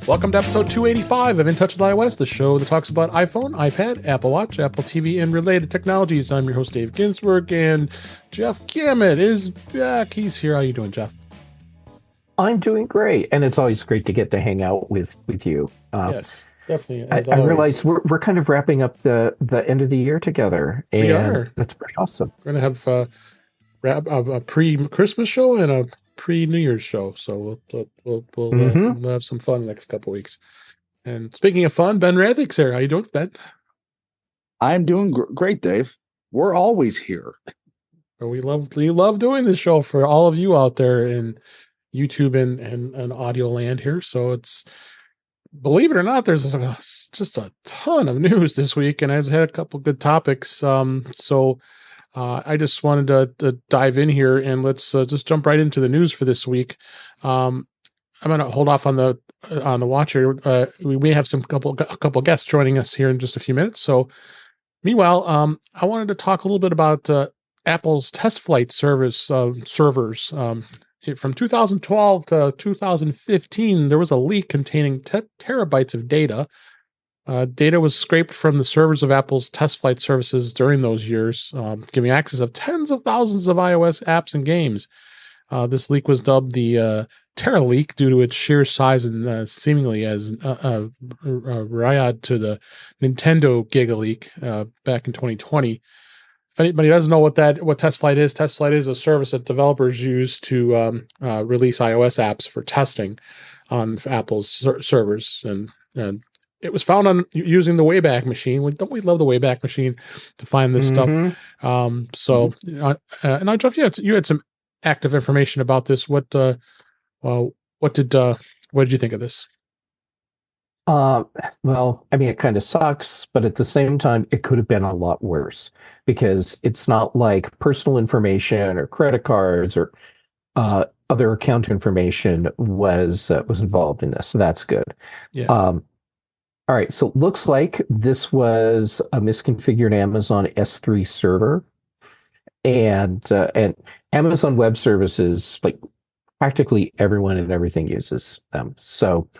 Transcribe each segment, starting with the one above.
Welcome to episode 285 of In Touch with iOS, the show that talks about iPhone, iPad, Apple Watch, Apple TV, and related technologies. I'm your host, Dave Ginsburg, and Jeff Gamet is back. He's here. How you doing, Jeff? I'm doing great, and it's always great to get to hang out with you. Yes, definitely. I realize we're kind of wrapping up the end of the year together, and we are. That's pretty awesome. We're going to have a pre-Christmas show and a pre-New Year's show, so we'll have some fun the next couple weeks. And speaking of fun, Ben Roethig's here. How you doing, Ben? I'm doing great, Dave. We're always here. We love doing this show for all of you out there in YouTube and audio land here. So it's, believe it or not, there's just a ton of news this week, and I've had a couple good topics. I just wanted to dive in here, and let's just jump right into the news for this week. I'm going to hold off on the watch here. We may have a couple guests joining us here in just a few minutes. So meanwhile, I wanted to talk a little bit about Apple's TestFlight servers. From 2012 to 2015, there was a leak containing terabytes of data. Data was scraped from the servers of Apple's TestFlight services during those years, giving access of tens of thousands of iOS apps and games. This leak was dubbed the Tera leak due to its sheer size and seemingly as riad to the Nintendo Giga leak back in 2020. If anybody doesn't know what TestFlight is a service that developers use to release iOS apps for testing on Apple's servers, and it was found on using the Wayback Machine. Don't we love the Wayback Machine to find this stuff? And now, Jeff, you had some active information about this. What did you think of this? Well, I mean, it kind of sucks, but at the same time, it could have been a lot worse because it's not like personal information or credit cards or other account information was involved in this. So that's good. Yeah. All right, so it looks like this was a misconfigured Amazon S3 server, and Amazon Web Services, like practically everyone and everything uses them. So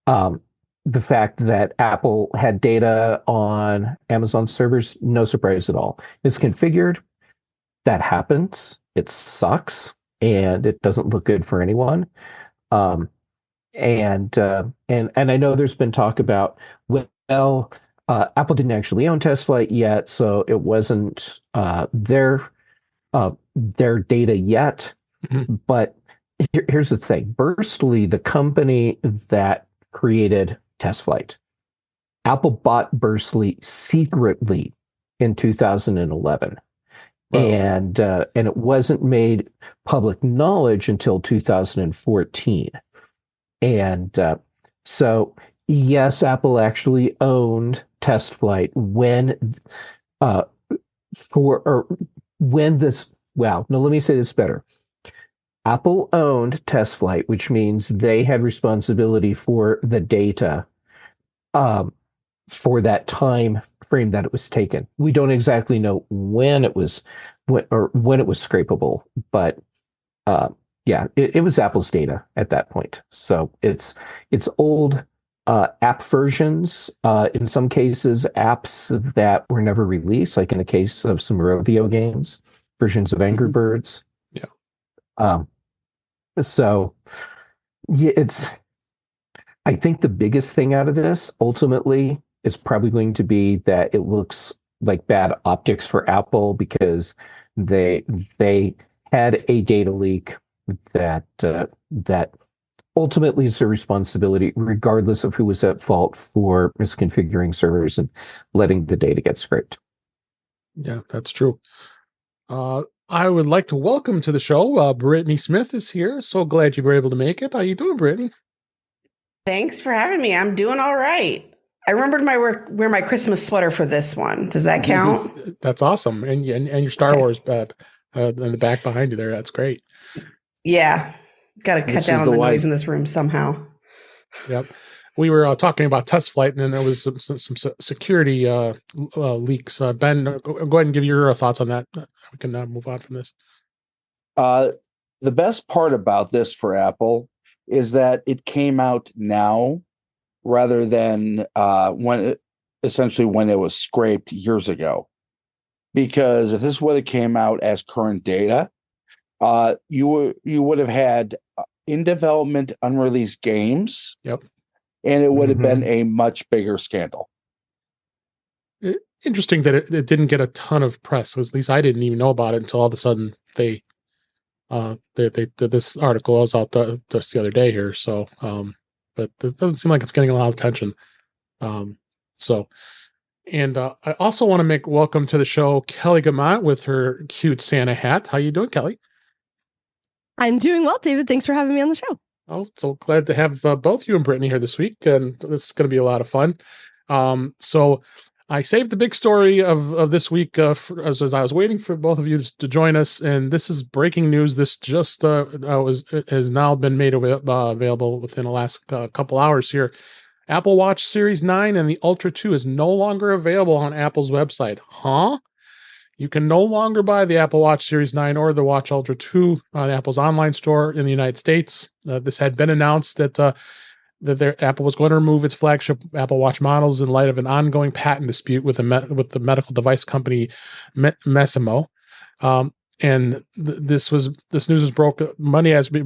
the fact that Apple had data on Amazon servers, no surprise at all. It's configured. That happens. It sucks, and it doesn't look good for anyone. And I know there's been talk about, Apple didn't actually own TestFlight yet, so it wasn't their data yet. Mm-hmm. But here's the thing: Burstly, the company that created TestFlight, Apple bought Burstly secretly in 2011. Wow. And it wasn't made public knowledge until 2014. And so, yes, Apple actually owned TestFlight let me say this better. Apple owned TestFlight, which means they had responsibility for the data for that time frame that it was taken. We don't exactly know when it was scrapable, but yeah, it was Apple's data at that point. So it's old app versions, in some cases, apps that were never released, like in the case of some Rovio games, versions of Angry Birds. Yeah. So yeah, I think the biggest thing out of this ultimately is probably going to be that it looks like bad optics for Apple because they had a data leak that ultimately is their responsibility, regardless of who was at fault for misconfiguring servers and letting the data get scraped. Yeah, that's true. I would like to welcome to the show, Brittany Smith is here. So glad you were able to make it. How you doing, Brittany? Thanks for having me. I'm doing all right. I remembered wear my Christmas sweater for this one. Does that count? That's awesome. And your Star Wars in the back behind you there. That's great. Yeah. Got to cut down on the noise in this room somehow. Yep. We were talking about TestFlight, and then there was some security leaks. Ben, go ahead and give your thoughts on that. We can move on from this. The best part about this for Apple is that it came out now rather than when it was scraped years ago. Because if this would have came out as current data, you would have had in development unreleased games. Yep. And it would have been a much bigger scandal. Interesting that it didn't get a ton of press. At least I didn't even know about it until all of a sudden they this article was out just the other day here. So, but it doesn't seem like it's getting a lot of attention. And I also want to welcome to the show Kelly Guimont with her cute Santa hat. How you doing, Kelly? I'm doing well, David. Thanks for having me on the show. Oh, so glad to have both you and Brittany here this week, and this is going to be a lot of fun. So I saved the big story of this week as I was waiting for both of you to join us, and this is breaking news. This just has now been made available within the last couple hours here. Apple Watch Series 9 and the Ultra 2 is no longer available on Apple's website. Huh? You can no longer buy the Apple Watch Series 9 or the Watch Ultra 2 on Apple's online store in the United States. This had been announced that Apple was going to remove its flagship Apple Watch models in light of an ongoing patent dispute with the medical device company Masimo. And this news was broke Monday as we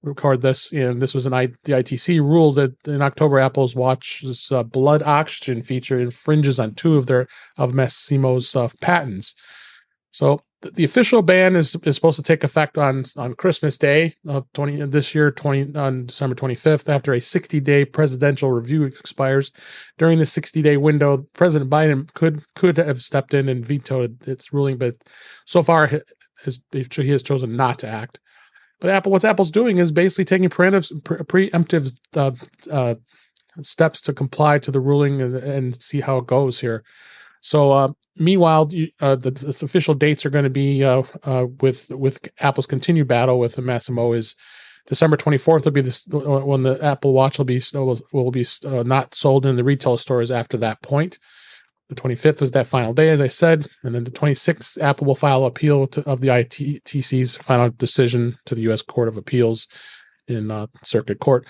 record this, and this was the ITC ruled that in October Apple's Watch's blood oxygen feature infringes on two of Masimo's patents. So the official ban is supposed to take effect on Christmas Day of on December 25th, after a 60-day presidential review expires. During the 60-day window, President Biden could have stepped in and vetoed its ruling, but so far he has chosen not to act. But what Apple's doing is basically taking preemptive steps to comply to the ruling and see how it goes here. So meanwhile, the official dates are going to be with Apple's continued battle with the Masimo is December 24th will be when the Apple Watch will be not sold in the retail stores after that point. The 25th was that final day, as I said, and then the 26th, Apple will file appeal of the ITC's final decision to the U.S. Court of Appeals in Circuit Court.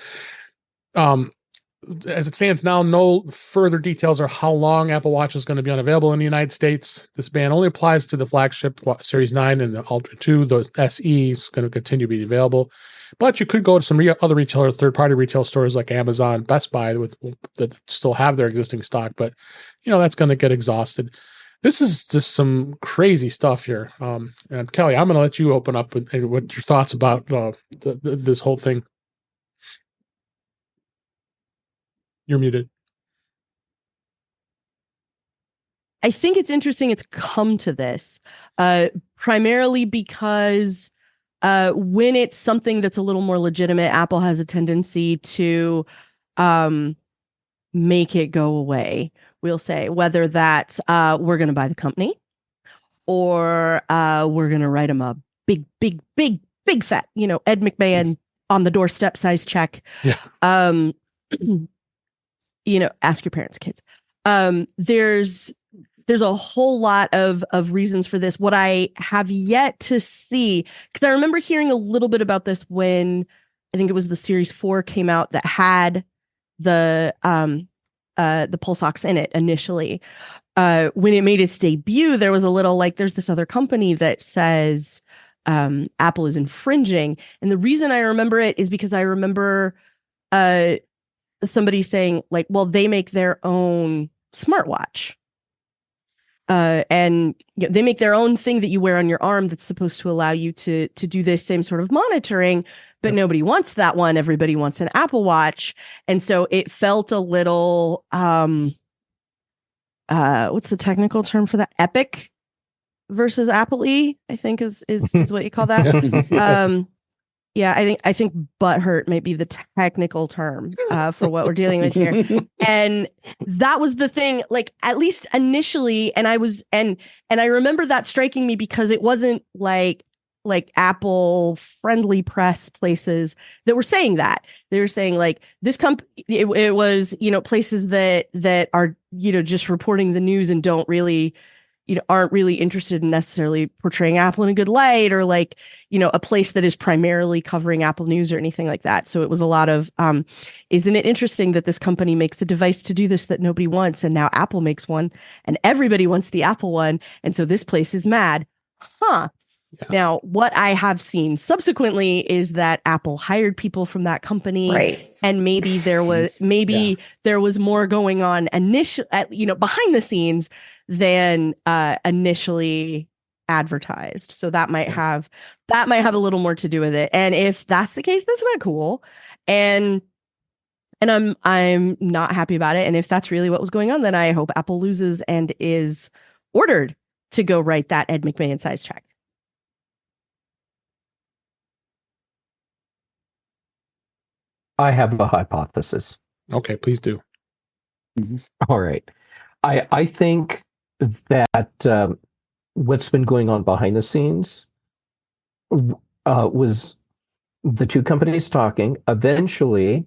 As it stands now, no further details are how long Apple Watch is going to be unavailable in the United States. This ban only applies to the flagship Series 9 and the Ultra 2. The SE is going to continue to be available. But you could go to some other third-party retail stores like Amazon, Best Buy that still have their existing stock, but that's going to get exhausted. This is just some crazy stuff here. And Kelly, I'm going to let you open up with your thoughts about this whole thing. You're muted. I think it's interesting it's come to this, primarily because when it's something that's a little more legitimate, Apple has a tendency to make it go away. We'll say whether that's we're going to buy the company or we're going to write them a big fat, Ed McMahon on the doorstep size check. Yeah. Ask your parents, kids. There's a whole lot of reasons for this. What I have yet to see, because I remember hearing a little bit about this when I think it was the Series 4 came out that had the pulse ox in it initially. When it made its debut, there was a little there's this other company that says Apple is infringing. And the reason I remember it is because I remember somebody saying well, they make their own smartwatch. And they make their own thing that you wear on your arm that's supposed to allow you to do this same sort of monitoring, but nobody wants that one. Everybody wants an Apple Watch. And so it felt a little, what's the technical term for that? Epic versus Apple-y, I think is what you call that. Yeah, I think butthurt might be the technical term for what we're dealing with here. And that was the thing, at least initially, and I remember that striking me because it wasn't like Apple friendly press places that were saying that. They were saying this company, it was, places that are, just reporting the news and don't really aren't really interested in necessarily portraying Apple in a good light, or like, a place that is primarily covering Apple news or anything like that. So it was a lot of, isn't it interesting that this company makes a device to do this that nobody wants, and now Apple makes one and everybody wants the Apple one, and so this place is mad. Huh. Yeah. Now, what I have seen subsequently is that Apple hired people from that company, Right. and maybe there was more going on initially, behind the scenes than initially advertised. So that might have a little more to do with it. And if that's the case, that's not cool. And I'm not happy about it. And if that's really what was going on, then I hope Apple loses and is ordered to go write that Ed McMahon size check. I have a hypothesis. Okay, please do. All right. I think that what's been going on behind the scenes was the two companies talking. Eventually,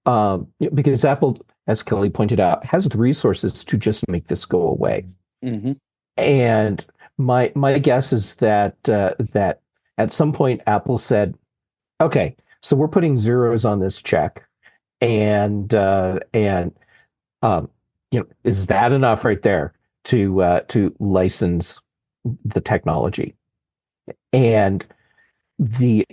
because Apple, as Kelly pointed out, has the resources to just make this go away. Mm-hmm. And my guess is that that at some point Apple said, "Okay, so we're putting zeros on this check, and is that enough right there to license the technology?" And the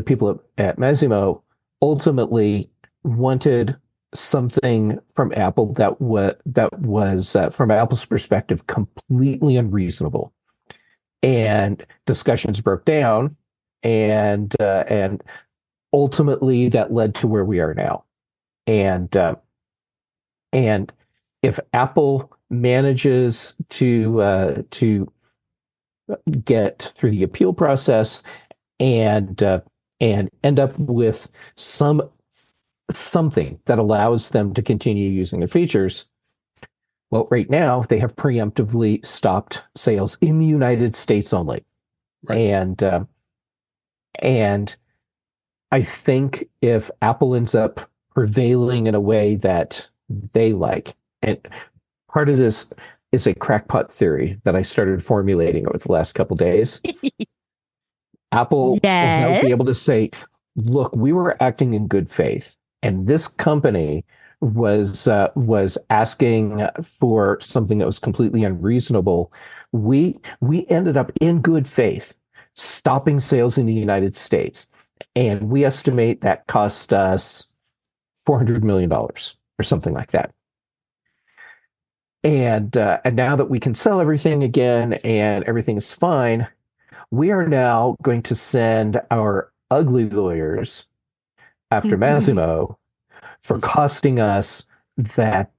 people at Massimo ultimately wanted something from Apple that was from Apple's perspective completely unreasonable, and discussions broke down, and ultimately that led to where we are now. And if Apple manages to get through the appeal process and end up with something that allows them to continue using the features, well, right now they have preemptively stopped sales in the United States only. Right. And I think if Apple ends up prevailing in a way that they like, and part of this is a crackpot theory that I started formulating over the last couple days. Apple will now be able to say, look, we were acting in good faith, and this company was asking for something that was completely unreasonable. We ended up in good faith stopping sales in the United States, and we estimate that cost us $400 million or something like that. And now that we can sell everything again and everything is fine, we are now going to send our ugly lawyers after Massimo for costing us that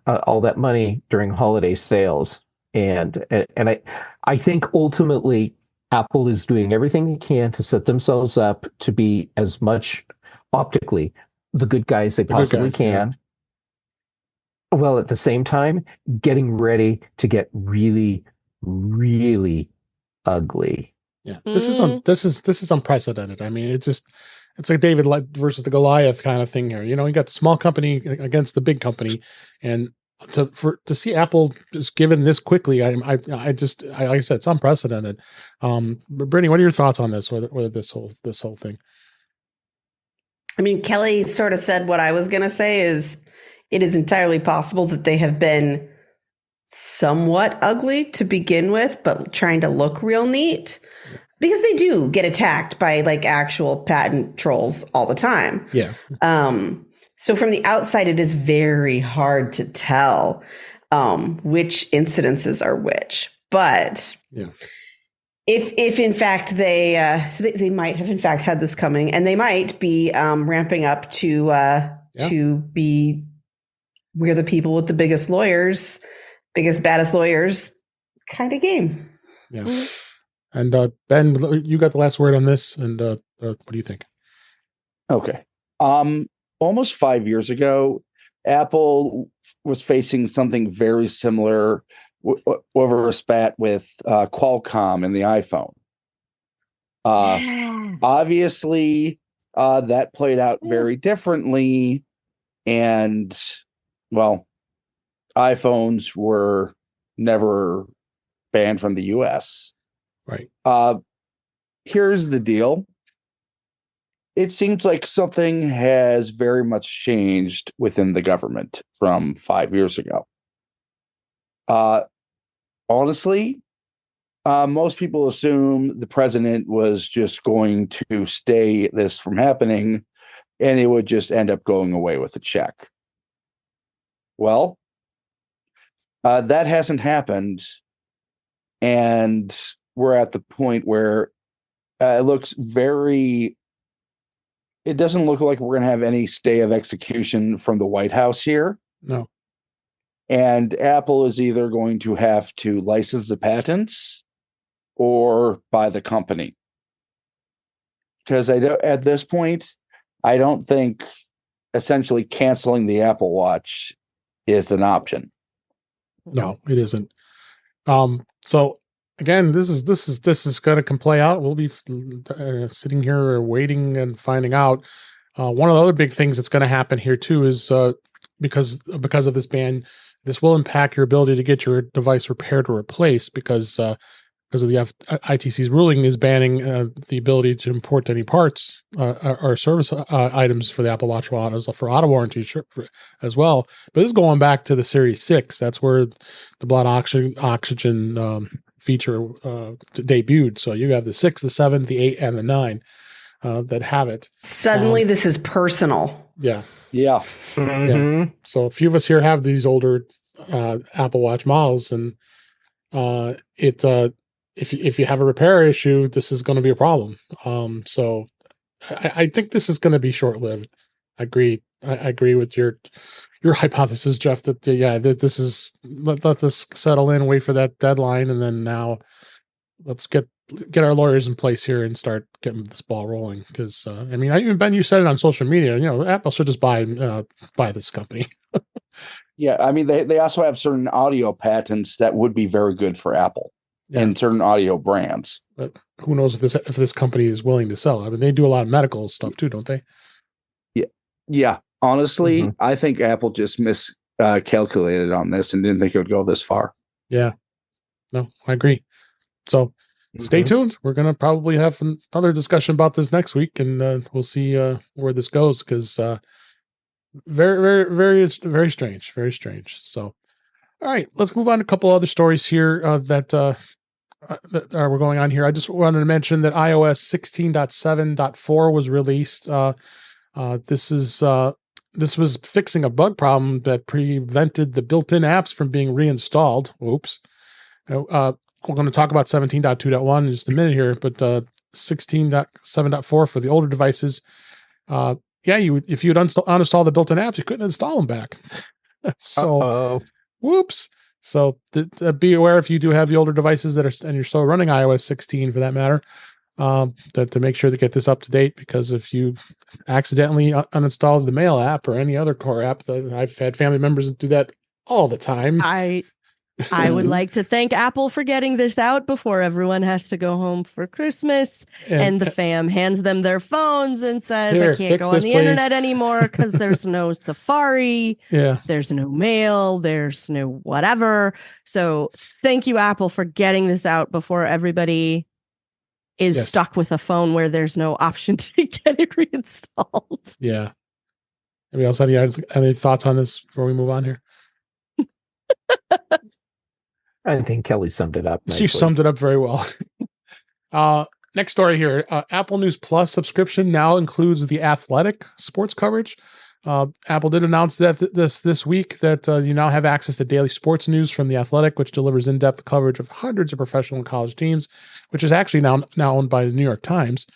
all that money during holiday sales. And I think ultimately Apple is doing everything it can to set themselves up to be as much optically the good guys they possibly can. Yeah. Well, at the same time, getting ready to get really, really ugly. Yeah, this is unprecedented. I mean, it's like David versus the Goliath kind of thing here. You got the small company against the big company, and to see Apple just given this quickly, I just like I said, it's unprecedented. Brittany, what are your thoughts on this? Whether this whole thing? I mean, Kelly sort of said what I was going to say is it is entirely possible that they have been somewhat ugly to begin with, but trying to look real neat, because they do get attacked by like actual patent trolls all the time. Yeah. So from the outside, it is very hard to tell which incidences are which. But if in fact they might have in fact had this coming, and they might be ramping up to be we're the people with the biggest lawyers, biggest baddest lawyers kind of game. Yeah. And Ben, you got the last word on this, and what do you think? Okay. Almost 5 years ago, Apple was facing something very similar over a spat with Qualcomm and the iPhone. Obviously, that played out very differently, and well, iPhones were never banned from the US. Right. Here's the deal. It seems like something has very much changed within the government from 5 years ago. Honestly, most people assume the president was just going to stay this from happening, and it would just end up going away with a check. Well, that hasn't happened, and we're at the point where it doesn't look like we're going to have any stay of execution from the White House here. No. And Apple is either going to have to license the patents or buy the company. Because at this point, I don't think essentially canceling the Apple Watch is an option. No, it isn't. So again, this is going to play out. We'll be sitting here waiting and finding out. One of the other big things that's going to happen here too is because of this ban, this will impact your ability to get your device repaired or replaced because of the ITC's ruling is banning the ability to import any parts or service items for the Apple Watch for auto warranty as well. But this is going back to the Series 6. That's where the blood oxygen feature debuted. So you have the 6, the 7, the 8, and the 9 that have it. Suddenly, this is personal. Yeah. Yeah. Mm-hmm. Yeah. So a few of us here have these older Apple Watch models, and if you have a repair issue, this is going to be a problem. So I think this is going to be short lived. I agree with your hypothesis, Jeff. That that this is let this settle in, wait for that deadline, and then now let's get our lawyers in place here and start getting this ball rolling. Because I mean, even Ben, you said it on social media. Apple should just buy this company. Yeah, I mean, they also have certain audio patents that would be very good for Apple and certain audio brands. But who knows if this company is willing to sell? I mean, they do a lot of medical stuff too, don't they? Yeah. Honestly, I think Apple just miscalculated on this and didn't think it would go this far. Yeah. No, I agree. So stay tuned. We're going to probably have another discussion about this next week, and we'll see where this goes, because very, very, very, very strange. Very strange. So, all right, let's move on to a couple other stories here that are going on here. I just wanted to mention that iOS 16.7.4 was released. This was fixing a bug problem that prevented the built-in apps from being reinstalled. Oops. We're going to talk about 17.2.1 in just a minute here, but 16.7.4 for the older devices. If you'd uninstall the built-in apps, you couldn't install them back. So, whoops. So be aware if you do have the older devices and you're still running iOS 16 for that matter, to make sure to get this up to date, because if you accidentally uninstall the Mail app or any other core app, I've had family members do that all the time. I would like to thank Apple for getting this out before everyone has to go home for Christmas, and the fam hands them their phones and says, I can't go on the internet anymore because there's no Safari, there's no Mail, there's no whatever. So thank you, Apple, for getting this out before everybody is stuck with a phone where there's no option to get it reinstalled. Yeah. Anybody else have any thoughts on this before we move on here? I think Kelly summed it up nicely. She summed it up very well. Next story here. Apple News Plus subscription now includes the athletic sports coverage. Apple did announce that this week that you now have access to daily sports news from The Athletic, which delivers in-depth coverage of hundreds of professional and college teams, which is actually now owned by the New York Times.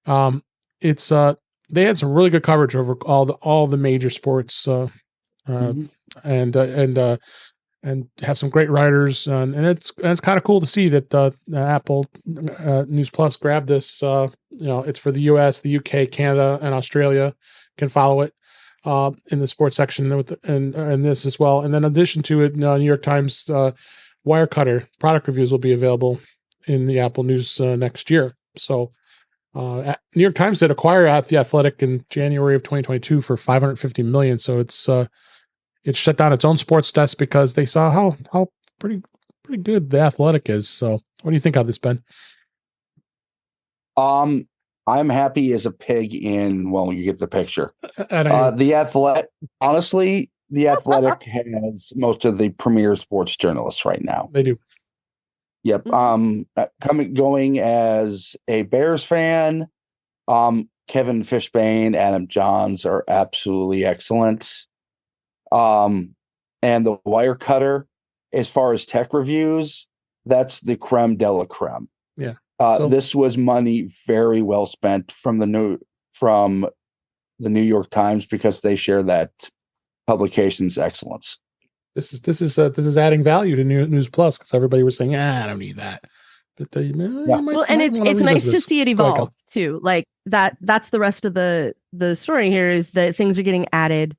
They had some really good coverage over all the major sports, and have some great writers, and it's kind of cool to see that Apple News Plus grabbed this. It's for the U.S., the U.K., Canada, and Australia can follow it in the sports section and this as well. And then in addition to it, New York Times Wirecutter product reviews will be available in the Apple News next year. So New York Times did acquire The Athletic in January of 2022 for $550 million. So it's shut down its own sports desk because they saw how pretty pretty good The Athletic is. So what do you think of this, Ben? I'm happy as a pig in, well, you get the picture. And The Athletic, honestly, The Athletic has most of the premier sports journalists right now. they do. Yep. Going as a Bears fan, Kevin Fishbane, Adam Johns are absolutely excellent. And the Wirecutter, as far as tech reviews, that's the creme de la creme. Yeah. This was money very well spent from the New York Times, because they share that publication's excellence. This is adding value to News Plus, because everybody was saying, I don't need that. But well, and it's nice to see it evolve too. Like that's the rest of the story here, is that things are getting added.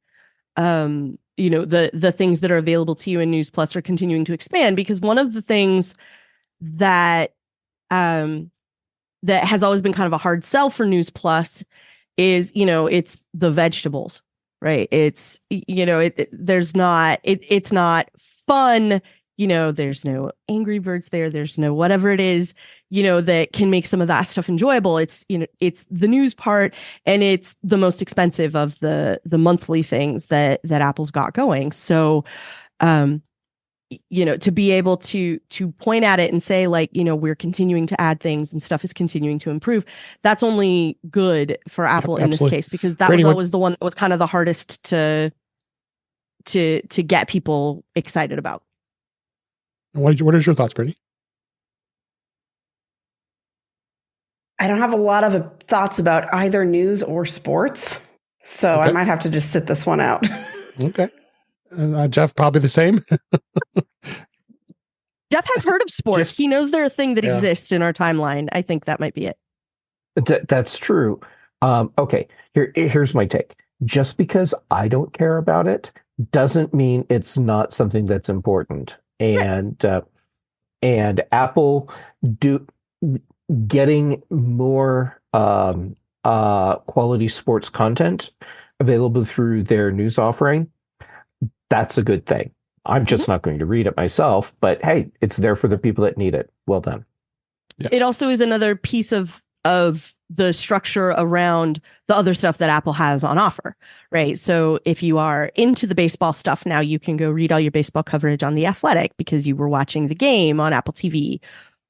The things that are available to you in News Plus are continuing to expand, because one of the things that that has always been kind of a hard sell for News Plus is, it's the vegetables, right? It's, it's not fun. There's no Angry Birds there. There's no whatever it is, that can make some of that stuff enjoyable. It's, it's the news part, and it's the most expensive of the monthly things that Apple's got going. So, to be able to point at it and say, like, we're continuing to add things and stuff is continuing to improve. That's only good for Apple in this case, because that was always the one that was kind of the hardest to get people excited about. What is your thoughts, Brittany? I don't have a lot of thoughts about either news or sports, so I might have to just sit this one out. Okay. Jeff, probably the same. Jeff has heard of sports. He knows they're a thing that exists in our timeline. I think that might be it. That's true. Okay, here's my take. Just because I don't care about it doesn't mean it's not something that's important. And Apple getting more quality sports content available through their news offering, that's a good thing. I'm just not going to read it myself, but hey, it's there for the people that need it. Well done. Yeah. It also is another piece of the structure around the other stuff that Apple has on offer, right? So if you are into the baseball stuff, now you can go read all your baseball coverage on The Athletic because you were watching the game on Apple TV,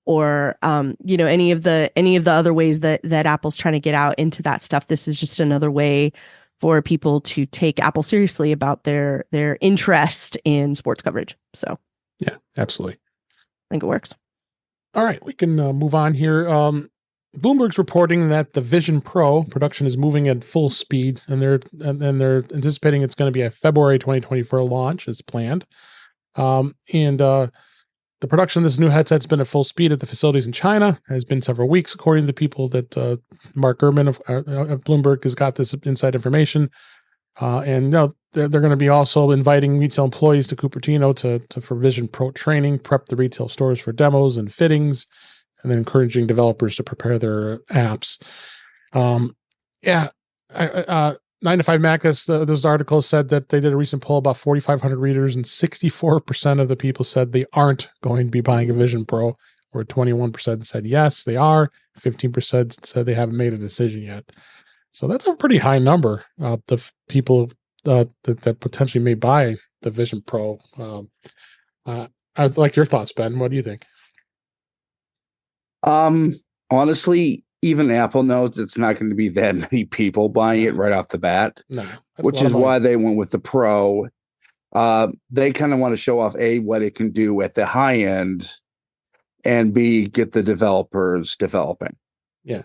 or any of the other ways that Apple's trying to get out into that stuff. This is just another way for people to take Apple seriously about their interest in sports coverage. So yeah, absolutely. I think it works. All right, we can move on here. Bloomberg's reporting that the Vision Pro production is moving at full speed, and they're anticipating it's going to be a February 2024 launch as planned. The production of this new headset's been at full speed at the facilities in China. Has been several weeks, according to the people that Mark Gurman of Bloomberg has got this inside information. They're going to be also inviting retail employees to Cupertino for Vision Pro training, prep the retail stores for demos and fittings, and then encouraging developers to prepare their apps. 9 to 5 Mac, those articles said that they did a recent poll about 4,500 readers, and 64% of the people said they aren't going to be buying a Vision Pro, where 21% said yes, they are. 15% said they haven't made a decision yet. So that's a pretty high number of the people that potentially may buy the Vision Pro. I'd like your thoughts, Ben. What do you think? Honestly, even Apple knows it's not going to be that many people buying it right off the bat, which is why they went with the Pro. They kind of want to show off what it can do at the high end, and B, get the developers developing. Yeah.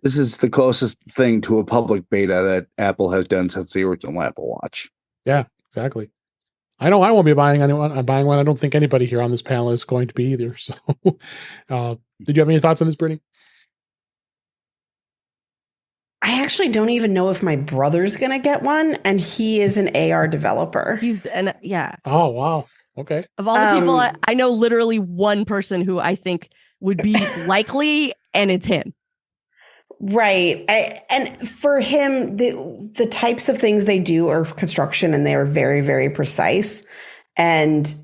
This is the closest thing to a public beta that Apple has done since the original Apple Watch. Yeah, exactly. I know I won't be buying anyone. I'm buying one. I don't think anybody here on this panel is going to be either. So, did you have any thoughts on this, Brittany? I actually don't even know if my brother's going to get one, and he is an AR developer. Yeah. Oh, wow. Okay. Of all the people, I know literally one person who I think would be likely, and it's him. Right. And for him, the types of things they do are construction, and they are very, very precise. And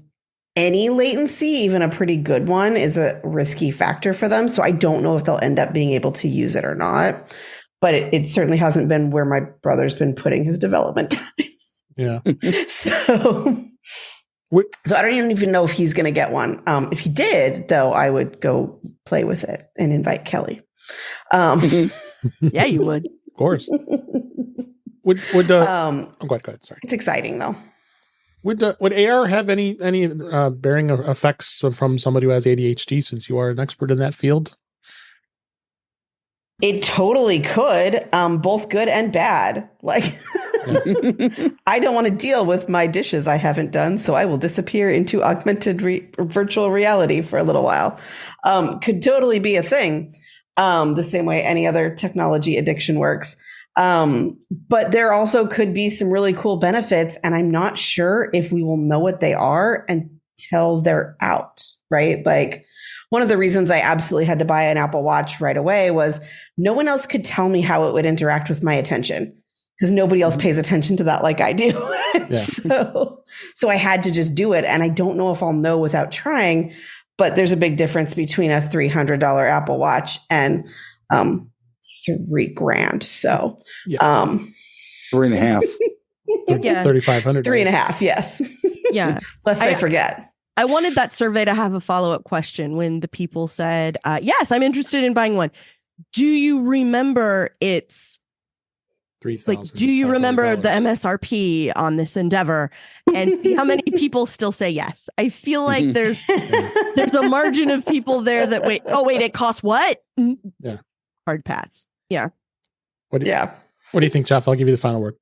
any latency, even a pretty good one, is a risky factor for them. So I don't know if they'll end up being able to use it or not. But it certainly hasn't been where my brother's been putting his development time. Yeah. So I don't even know if he's going to get one. If he did, though, I would go play with it and invite Kelly. Yeah, you would. Of course. Would go ahead. Sorry. It's exciting though. Would AR have any bearing of effects from somebody who has ADHD, since you are an expert in that field? It totally could, both good and bad. Like, I don't want to deal with my dishes I haven't done, so I will disappear into augmented virtual reality for a little while. Could totally be a thing, the same way any other technology addiction works. But there also could be some really cool benefits, and I'm not sure if we will know what they are until they're out, right? Like, one of the reasons I absolutely had to buy an Apple Watch right away was no one else could tell me how it would interact with my attention, because nobody else pays attention to that like I do. Yeah. So I had to just do it. And I don't know if I'll know without trying, but there's a big difference between a $300 Apple Watch and $3,000. So, yeah. 3.5. Yeah. 3,500. 3.5. Yes. Yeah. Lest I forget. I wanted that survey to have a follow-up question when the people said, yes, I'm interested in buying one. Do you remember it's like, do you remember the MSRP on this endeavor, and see how many people still say yes? I feel like there's a margin of people there that wait, it costs what? Yeah. Hard pass. Yeah. What do you think, Jeff? I'll give you the final word.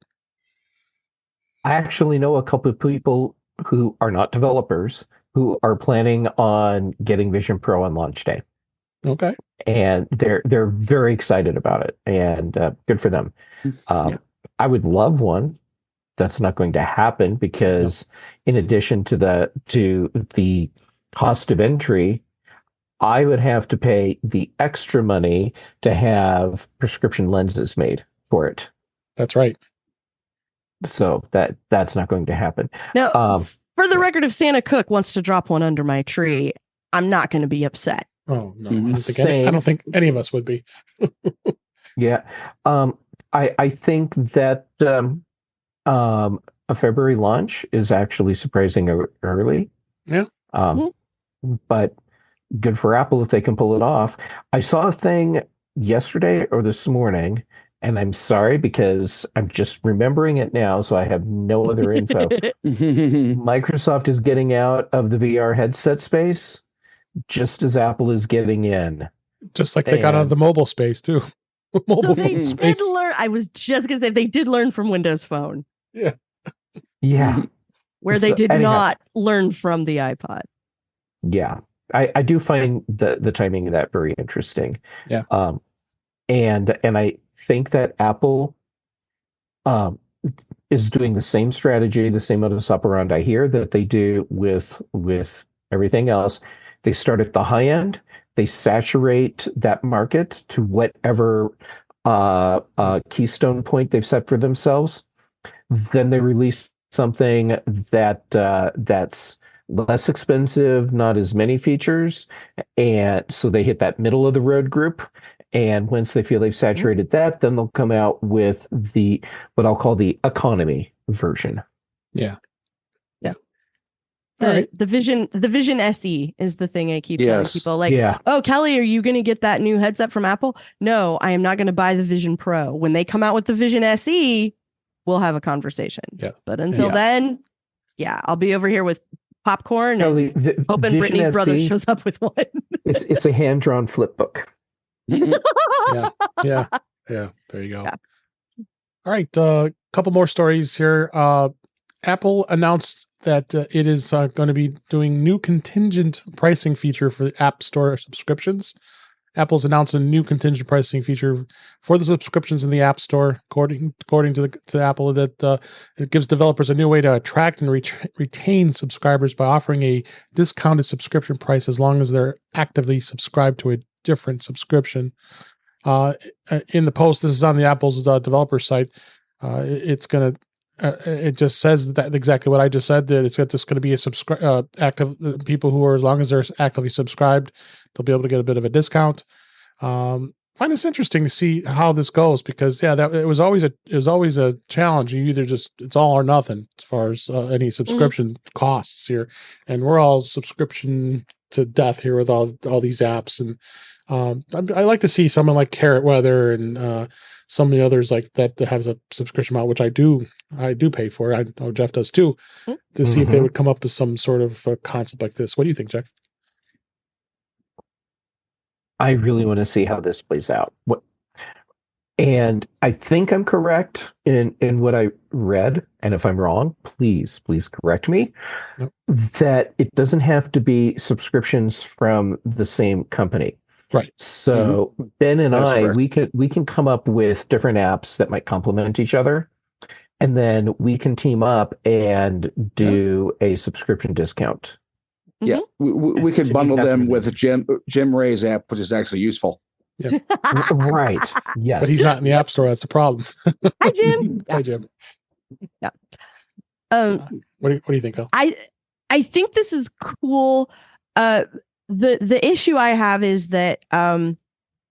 I actually know a couple of people who are not developers who are planning on getting Vision Pro on launch day. Okay. And they're very excited about it, and good for them. I would love one. That's not going to happen because in addition to the cost of entry, I would have to pay the extra money to have prescription lenses made for it. That's right. So that's not going to happen. Now, for the record, if Santa Cook wants to drop one under my tree, I'm not going to be upset. Oh no, I don't think any of us would be. Yeah. I think that a February launch is actually surprising early. Yeah. But good for Apple if they can pull it off. I saw a thing yesterday or this morning, and I'm sorry because I'm just remembering it now, so I have no other info. Microsoft is getting out of the VR headset space just as Apple is getting in. Just like they got out of the mobile space too. So they did learn. I was just going to say they did learn from Windows Phone. Yeah. Yeah. Where they did not learn from the iPod. Yeah. I do find the timing of that very interesting. Yeah. And I think that Apple is doing the same strategy, the same modus operandi here that they do with everything else. They start at the high end. They saturate that market to whatever keystone point they've set for themselves. Then they release something that's less expensive, not as many features, and so they hit that middle of the road group. And once they feel they've saturated that, then they'll come out with what I'll call the economy version. Yeah. The Vision SE is the thing I keep telling people. Like, oh, Kelly, are you going to get that new headset from Apple? No, I am not going to buy the Vision Pro. When they come out with the Vision SE, we'll have a conversation. Yeah. But until then, I'll be over here with popcorn and hoping Brittany's brother shows up with one. It's a hand-drawn flip book. Yeah. There you go. Yeah. All right, a couple more stories here. Apple announced that it is going to be doing new contingent pricing feature for the App Store subscriptions. Apple's announced a new contingent pricing feature for the subscriptions in the App Store, according to Apple, that it gives developers a new way to attract and retain subscribers by offering a discounted subscription price as long as they're actively subscribed to a different subscription. In the post, this is on the Apple's developer site. It's going to it just says that exactly what I just said, that it's just going to be a active people who are, as long as they're actively subscribed, they'll be able to get a bit of a discount. Find this interesting to see how this goes, because it was always a challenge. You either it's all or nothing as far as any subscription costs here, and we're all subscription to death here with all these apps. And I like to see someone like Carrot Weather and some of the others like that has a subscription model, which I do pay for. I know Jeff does too, to see if they would come up with some sort of concept like this. What do you think, Jeff? I really want to see how this plays out. And I think I'm correct in what I read. And if I'm wrong, please correct me. Yep. That it doesn't have to be subscriptions from the same company. Right. So Ben and we can come up with different apps that might complement each other, and then we can team up and do a subscription discount. Yeah, we could bundle them with Jim Ray's app, which is actually useful. Yeah. Right. Yes. But he's not in the App Store. That's the problem. Hi, Jim. Hi, Jim. Yeah. What do you think, Al? I think this is cool. The issue I have is that and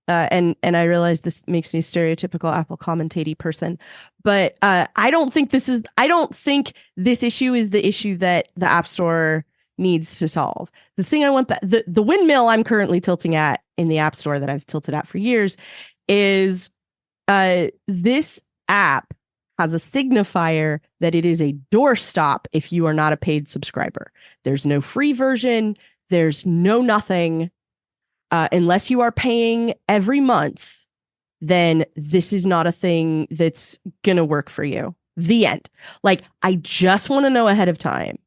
I realize this makes me a stereotypical Apple commentating person, but I don't think this issue is the issue that the App Store needs to solve. The thing I want the windmill I'm currently tilting at in the App Store that I've tilted at for years is this app has a signifier that it is a doorstop if you are not a paid subscriber. There's no free version. There's no nothing. Unless you are paying every month, then this is not a thing that's going to work for you. The end. Like, I just want to know ahead of time,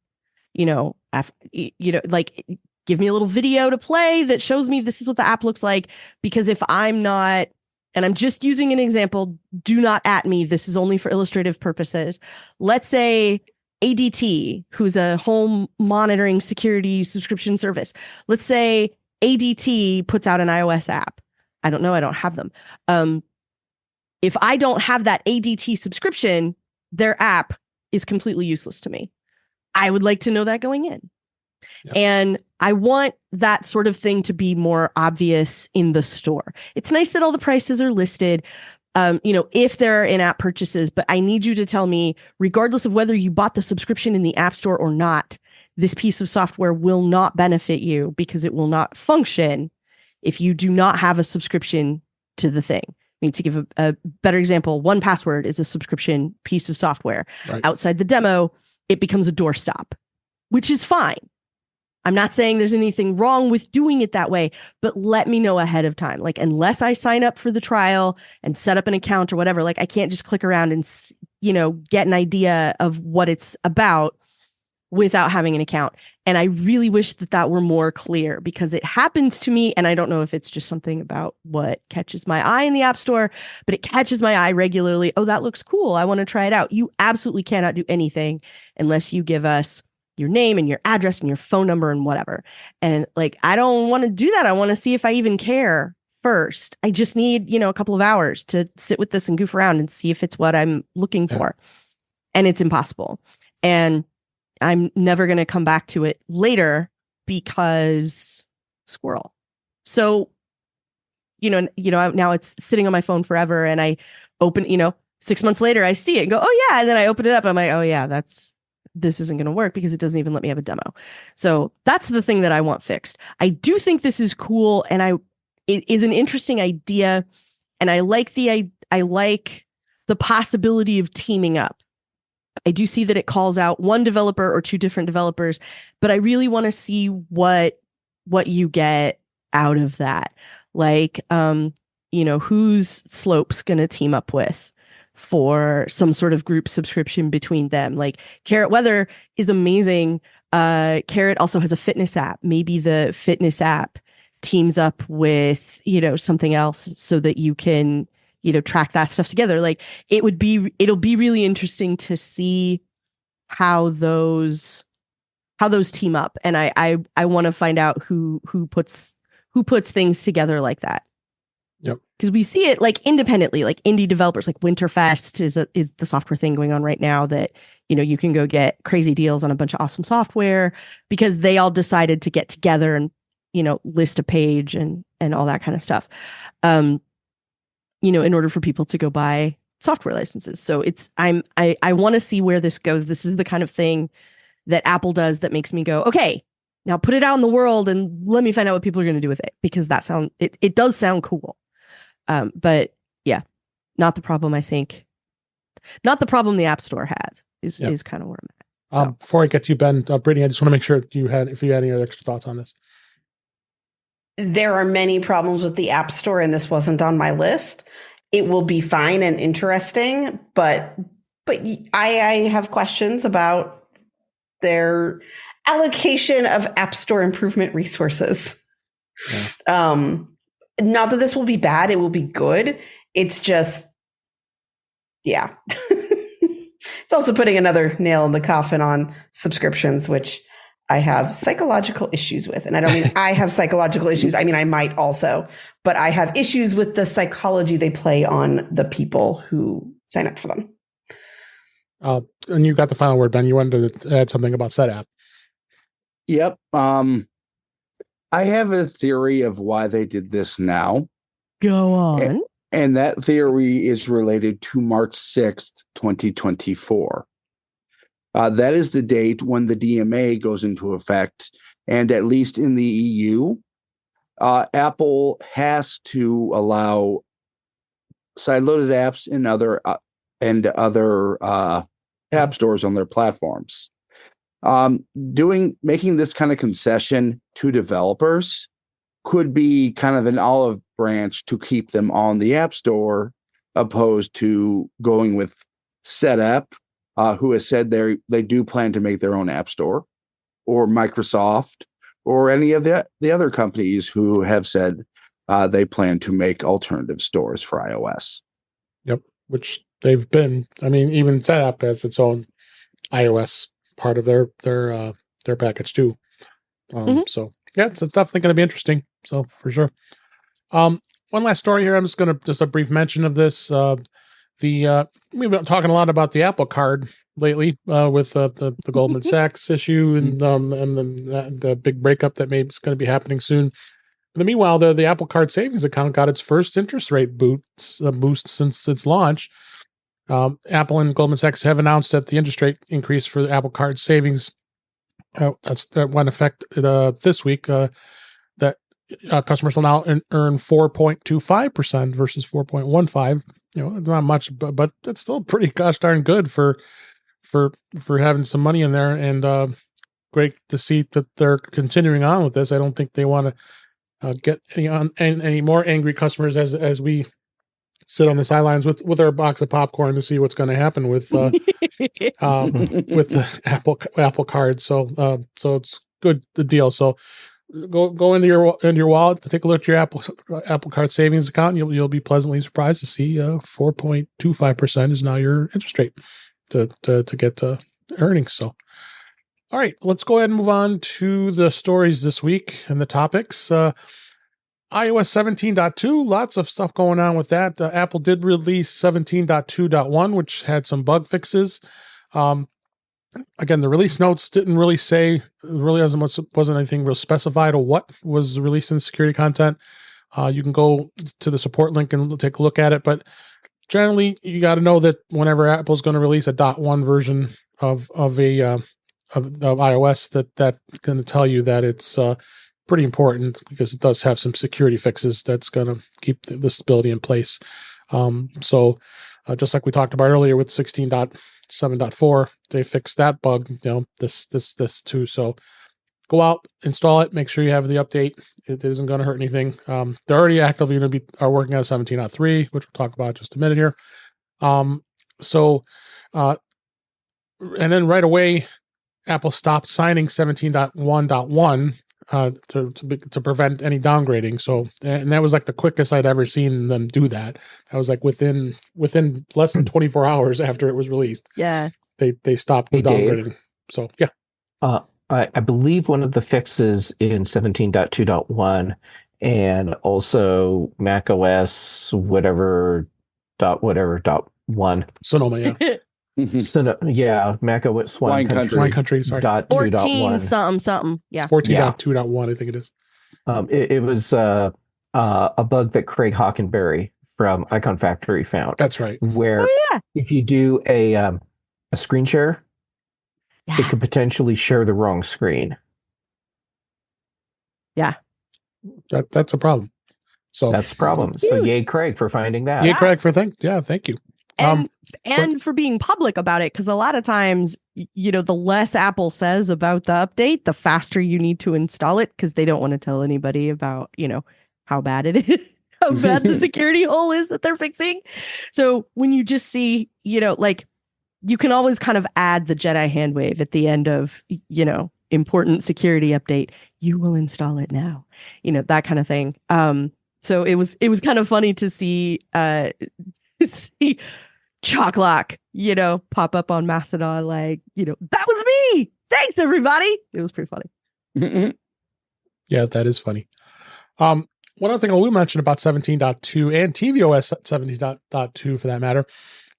like, give me a little video to play that shows me this is what the app looks like. Because if I'm not, and I'm just using an example, do not at me. This is only for illustrative purposes. Let's say ADT, who's a home monitoring security subscription service. Let's say ADT puts out an iOS app. I don't know. I don't have them. If I don't have that ADT subscription, their app is completely useless to me. I would like to know that going in. Yep. And I want that sort of thing to be more obvious in the store. It's nice that all the prices are listed, if there are in-app purchases, but I need you to tell me, regardless of whether you bought the subscription in the App Store or not, this piece of software will not benefit you because it will not function if you do not have a subscription to the thing. I mean, to give a better example, 1Password is a subscription piece of software. Right. Outside the demo, it becomes a doorstop, which is fine. I'm not saying there's anything wrong with doing it that way, but let me know ahead of time. Like, unless I sign up for the trial and set up an account or whatever, like, I can't just click around and, get an idea of what it's about without having an account. And I really wish that were more clear, because it happens to me. And I don't know if it's just something about what catches my eye in the App Store, but it catches my eye regularly. Oh, that looks cool. I want to try it out. You absolutely cannot do anything unless you give us your name and your address and your phone number and whatever. And like, I don't want to do that. I want to see if I even care first. I just need, a couple of hours to sit with this and goof around and see if it's what I'm looking for. And it's impossible. And I'm never going to come back to it later because squirrel. So, now it's sitting on my phone forever, and I open, 6 months later, I see it and go, oh yeah. And then I open it up. I'm like, oh yeah, this isn't going to work because it doesn't even let me have a demo. So that's the thing that I want fixed. I do think this is cool, and it is an interesting idea, and I like the possibility of teaming up. I do see that it calls out one developer or two different developers, but I really want to see what you get out of that. Like, who's Slope's going to team up with for some sort of group subscription between them. Like, Carrot Weather is amazing. Carrot also has a fitness app. Maybe the fitness app teams up with, something else so that you can, track that stuff together. Like, it'll be really interesting to see how those team up. And I want to find out who puts things together like that. Yep. because we see it like independently, like indie developers, like Winterfest is the software thing going on right now that, you can go get crazy deals on a bunch of awesome software because they all decided to get together and, list a page and all that kind of stuff. In order for people to go buy software licenses. So I want to see where this goes. This is the kind of thing that Apple does that makes me go, okay, now put it out in the world and let me find out what people are going to do with it, because it does sound cool. But yeah, not the problem, I think. Not the problem the App Store has is kind of where I'm at. So. Before I get to you, Ben, Brittany, I just want to make sure if you had any other extra thoughts on this. There are many problems with the App Store, and this wasn't on my list. It will be fine and interesting, but I have questions about their allocation of App Store improvement resources. Yeah. Not that this will be bad, it will be good. It's just, yeah. It's also putting another nail in the coffin on subscriptions, which I have psychological issues with. And I don't mean I have psychological issues. I mean, I might also, but I have issues with the psychology they play on the people who sign up for them. And you got the final word, Ben. You wanted to add something about SetApp. Yep. I have a theory of why they did this now. Go on. And that theory is related to March 6th, 2024. That is the date when the DMA goes into effect. And at least in the EU, Apple has to allow side-loaded apps and other app stores on their platforms. Making this kind of concession to developers could be kind of an olive branch to keep them on the App Store, opposed to going with SetApp, who has said they do plan to make their own App Store, or Microsoft, or any of the other companies who have said they plan to make alternative stores for iOS. Yep, which they've been. I mean, even SetApp has its own iOS part of their package too. So yeah, it's definitely going to be interesting. So for sure. One last story here. I'm just going to just a brief mention of this. We've been talking a lot about the Apple Card lately with the Goldman Sachs issue and the big breakup that maybe is going to be happening soon. But meanwhile, the Apple Card savings account got its first interest rate boost since its launch. Apple and Goldman Sachs have announced that the interest rate increase for the Apple Card savings that went effect this week. That customers will now earn 4.25% versus 4.15%. It's not much, but it's still pretty gosh darn good for having some money in there, and great to see that they're continuing on with this. I don't think they want to get any more angry customers as we sit on the sidelines with our box of popcorn to see what's going to happen with with the Apple Card. So it's good, the deal. So go into your wallet to take a look at your Apple Card savings account. And you'll be pleasantly surprised to see 4.25% is now your interest rate to get earnings. So, all right, let's go ahead and move on to the stories this week and the topics. iOS 17.2, lots of stuff going on with that. Apple did release 17.2.1, which had some bug fixes. Again, the release notes didn't really say, wasn't anything real specified or what was released in security content. You can go to the support link and take a look at it, but generally you got to know that whenever Apple's going to release a .1 version of iOS, that's going to tell you that it's pretty important, because it does have some security fixes that's going to keep the stability in place. So just like we talked about earlier with 16.7.4, they fixed that bug, this too. So go out, install it, make sure you have the update. It isn't going to hurt anything. They're already actively going to are working on 17.3, which we'll talk about in just a minute here. And then right away, Apple stopped signing 17.1.1 to prevent any downgrading. So, and that was like the quickest I'd ever seen them do that. That was like within less than 24 hours after it was released. Yeah, they stopped the downgrading. Dave, so yeah. I believe one of the fixes in 17.2.1 and also Mac OS whatever dot one. Sonoma, yeah. So yeah, Mac OS Wine Country. Wine Country, sorry. dot 14 2.1. something. It's Yeah. 14.2.1, I think it is. It was a bug that Craig Hockenberry from Icon Factory found. That's right. Where Oh, yeah. if you do a screen share, Yeah. it could potentially share the wrong screen. That's a problem. So That's the problem. So Huge. yay, Craig, for finding that. yeah, Craig, thank you. And for being public about it, because a lot of times, the less Apple says about the update, the faster you need to install it, because they don't want to tell anybody about, how bad it is, how bad the security hole is that they're fixing. So when you just see, you can always kind of add the Jedi hand wave at the end of, important security update. You will install it now, that kind of thing. So it was kind of funny to see see Chalklock, pop up on Mastadon, that was me. Thanks, everybody. It was pretty funny. Yeah, that is funny. One other thing I will mention about 17.2 and tvOS 17.2 for that matter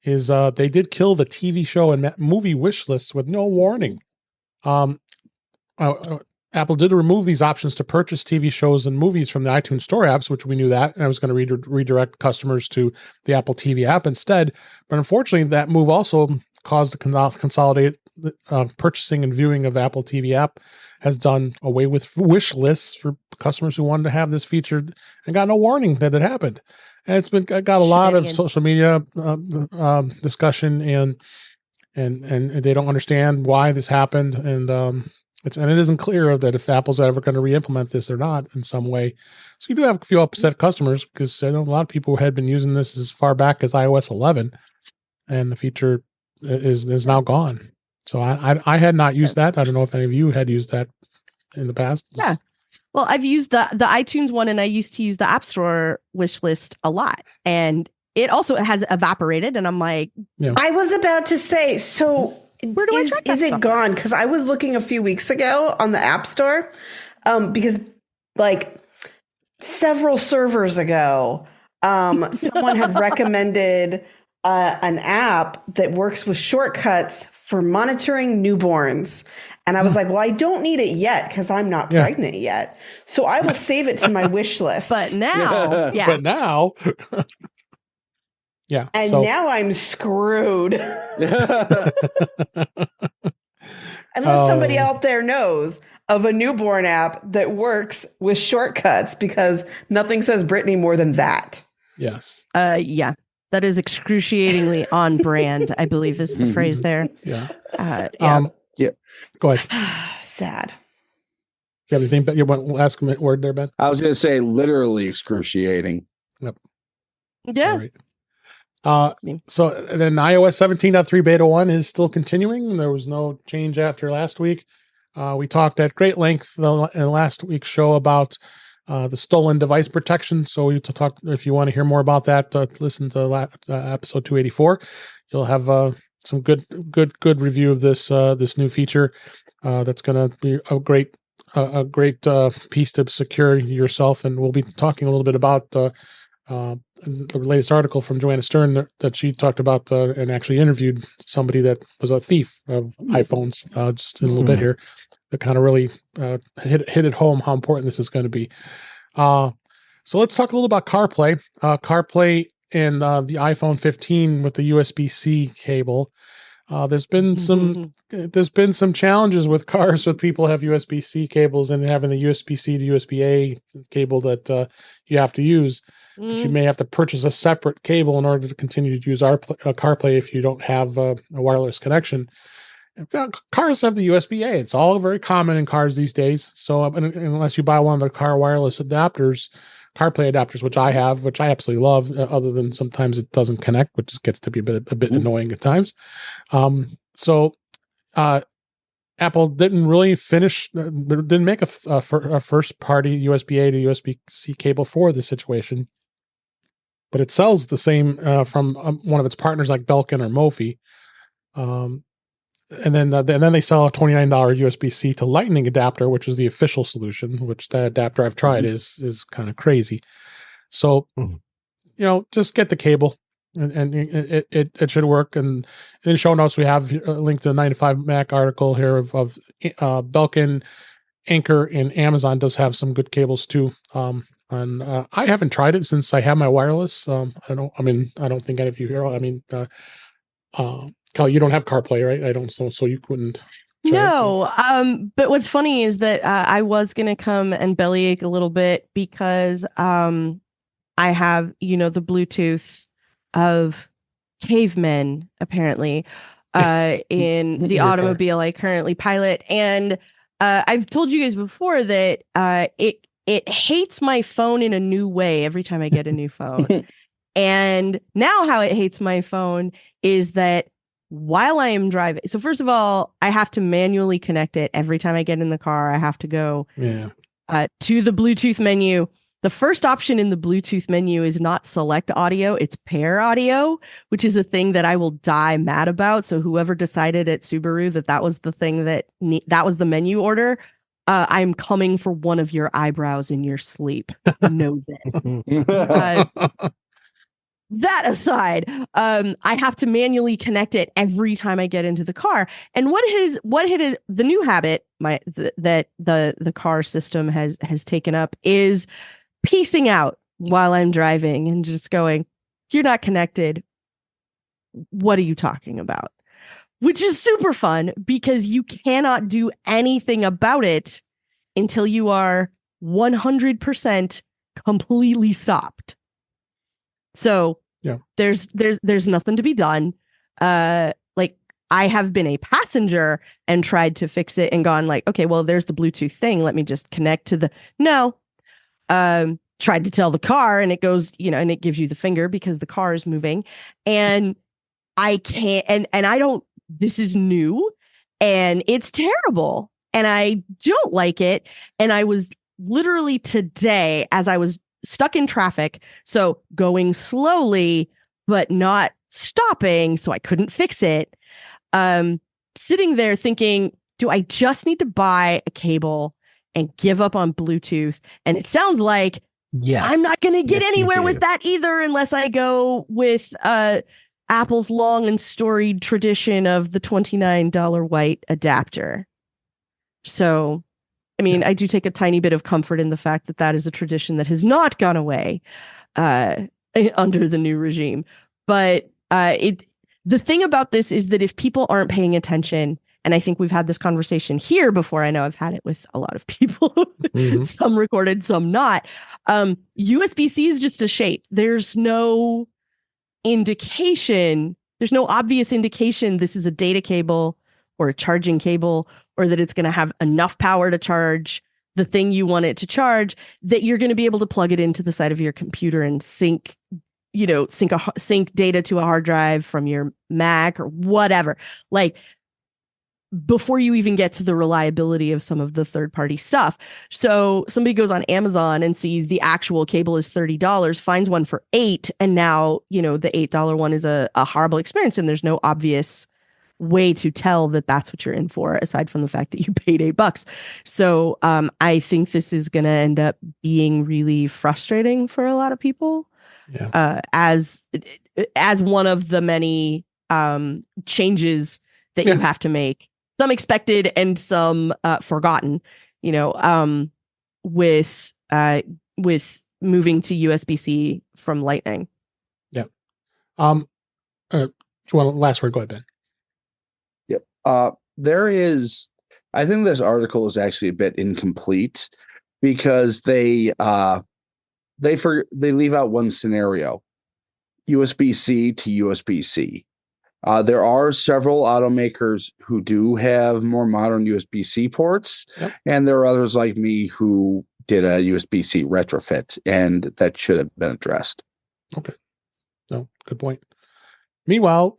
is they did kill the TV show and movie wish lists with no warning. Apple did remove these options to purchase TV shows and movies from the iTunes Store apps, which we knew that, and I was going to redirect customers to the Apple TV app instead. But unfortunately, that move also caused the consolidate purchasing and viewing of the Apple TV app has done away with wish lists for customers who wanted to have this featured and got no warning that it happened. And it's got a lot of social media discussion and they don't understand why this happened, and it isn't clear that if Apple's ever going to re-implement this or not in some way. So you do have a few upset customers, because I know a lot of people had been using this as far back as iOS 11, and the feature is now gone. So I had not used that. I don't know if any of you had used that in the past. Yeah. Well, I've used the iTunes one, and I used to use the App Store wish list a lot, and it also has evaporated. And I'm like, I was about to say, so where do I track that is it stuff? gone? Because I was looking a few weeks ago on the App Store, because several servers ago, someone had recommended an app that works with shortcuts for monitoring newborns. And I was like, well, I don't need it yet because I'm not pregnant yet. So I will save it to my wish list. But now, But now, yeah. And now I'm screwed. Unless somebody out there knows of a newborn app that works with shortcuts, because nothing says Brittany more than that. Yes. Yeah. That is excruciatingly on brand, I believe is the phrase there. Yeah. Yeah. Go ahead. Sad. You have anything? But you want last word there, Ben? I was going to say literally excruciating. Yep. Yeah. All right. So then iOS 17.3 beta 1 is still continuing. There was no change after last week. We talked at great length in last week's show about the stolen device protection. So we talk, if you want to hear more about that, listen to episode 284. You'll have some good review of this new feature. That's going to be a great piece to secure yourself. And we'll be talking a little bit about the latest article from Joanna Stern that she talked about and actually interviewed somebody that was a thief of iPhones just in a little bit here. That kind of really hit it home how important this is going to be. So let's talk a little about CarPlay. CarPlay in the iPhone 15 with the USB-C cable. There's been some challenges with cars with people have USB-C cables and having the USB-C to USB-A cable that you have to use. But you may have to purchase a separate cable in order to continue to use CarPlay if you don't have a wireless connection. Cars have the USB-A. It's all very common in cars these days. So unless you buy one of the car wireless adapters, CarPlay adapters, which I have, which I absolutely love, other than sometimes it doesn't connect, which just gets to be a bit annoying at times. So Apple didn't really didn't make a first-party USB-A to USB-C cable for this situation. But it sells the same from one of its partners like Belkin or Mophie. and then they sell a $29 USB-C to Lightning adapter, which is the official solution. Which the adapter I've tried is kind of crazy. So, just get the cable, and it should work. And in the show notes we have a link to the 9to5 Mac article here of Belkin, Anchor, and Amazon does have some good cables too. And I haven't tried it since I have my wireless. I don't think any of you here. Kelly, you don't have CarPlay, right? I don't, so you couldn't. No. But what's funny is that I was gonna come and bellyache a little bit because I have the Bluetooth of cavemen apparently in the automobile I currently pilot, and I've told you guys before that it hates my phone in a new way every time I get a new phone. And now how it hates my phone is that while I am driving, so first of all, I have to manually connect it every time I get in the car. I have to go to the Bluetooth menu. The first option in the Bluetooth menu is not select audio, it's pair audio, which is a thing that I will die mad about. So whoever decided at Subaru that was the thing that was the menu order, I'm coming for one of your eyebrows in your sleep. Know this. That aside, I have to manually connect it every time I get into the car. And what is the new habit that the car system has taken up is piecing out while I'm driving and just going, "You're not connected. What are you talking about?" Which is super fun because you cannot do anything about it until you are 100% completely stopped. So there's nothing to be done. Like I have been a passenger and tried to fix it and gone like, okay, well, there's the Bluetooth thing. Let me just connect to the tried to tell the car and it goes, and it gives you the finger because the car is moving. And I can't, and I don't, this is new and it's terrible and I don't like it. And I was literally today, as I was stuck in traffic, so going slowly but not stopping, so I couldn't fix it, sitting there thinking, do I just need to buy a cable and give up on Bluetooth? And it sounds like I'm not going to get anywhere with that either unless I go with Apple's long and storied tradition of the $29 white adapter. So I mean, I do take a tiny bit of comfort in the fact that is a tradition that has not gone away under the new regime. But the thing about this is that if people aren't paying attention, and I think we've had this conversation here before, I know I've had it with a lot of people, some recorded, some not. USB-C is just a shape. There's no indication. There's no obvious indication this is a data cable or a charging cable, or that it's going to have enough power to charge the thing you want it to charge, that you're going to be able to plug it into the side of your computer and sync data to a hard drive from your Mac or whatever. Like, before you even get to the reliability of some of the third-party stuff. So somebody goes on Amazon and sees the actual cable is $30, finds one for $8, and now, the $8 one is a horrible experience, and there's no obvious way to tell that that's what you're in for, aside from the fact that you paid $8. So I think this is going to end up being really frustrating for a lot of people. As one of the many changes that you have to make, some expected and some forgotten, with moving to USB-C from Lightning. Yeah. Last word, go ahead, Ben. Yep. I think this article is actually a bit incomplete because they leave out one scenario, USB-C to USB-C. There are several automakers who do have more modern USB-C ports, and there are others like me who did a USB-C retrofit, and that should have been addressed. Okay. No, good point. Meanwhile,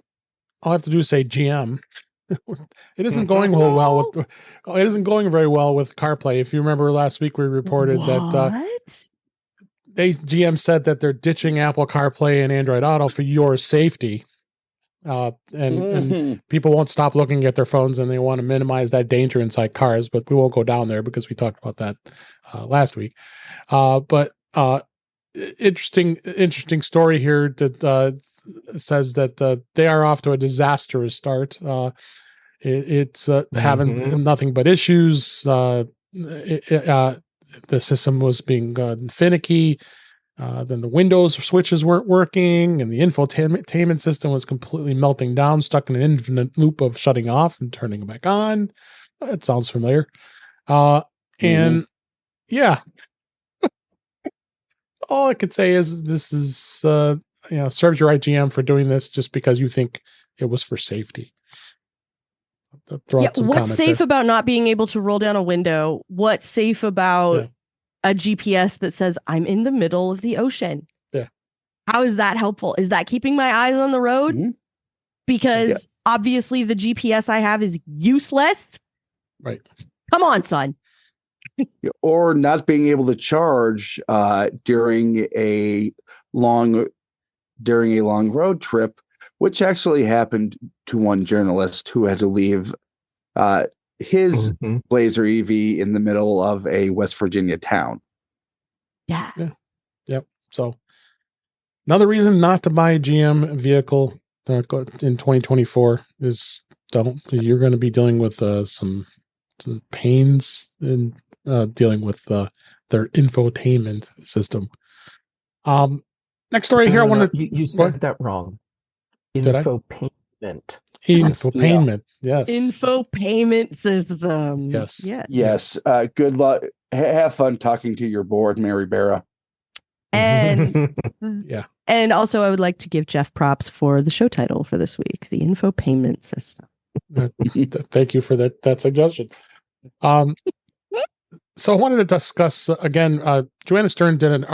all I have to do is say GM. It isn't going it isn't going very well with CarPlay. If you remember last week, we reported that GM said that they're ditching Apple CarPlay and Android Auto for your safety. and people won't stop looking at their phones, and they want to minimize that danger inside cars. But we won't go down there because we talked about that last week. But interesting story here that says that they are off to a disastrous start. It's having nothing but issues. The system was being finicky. Then the Windows switches weren't working, and the infotainment system was completely melting down, stuck in an infinite loop of shutting off and turning back on. It sounds familiar. And yeah, all I could say is this is, serves your right GM for doing this just because you think it was for safety. What's safe about not being able to roll down a window? What's safe about a GPS that says I'm in the middle of the ocean? Yeah. How is that helpful? Is that keeping my eyes on the road? Because obviously the GPS I have is useless. Right. Come on, son. Or not being able to charge during a long road trip, which actually happened to one journalist who had to leave his Blazer EV in the middle of a West Virginia town. Yeah. Yep. So another reason not to buy a GM vehicle in 2024 is you're going to be dealing with some pains in dealing with their infotainment system. Next story here. I want to. You said that wrong. InfoPAINment. InfoPAINment. Yes. InfoPAINment system. Yes. Yes. Good luck. Have fun talking to your board, Mary Barra. And yeah. And also, I would like to give Jeff props for the show title for this week, the InfoPAINment system. Thank you for that suggestion. So I wanted to discuss again. Joanna Stern did an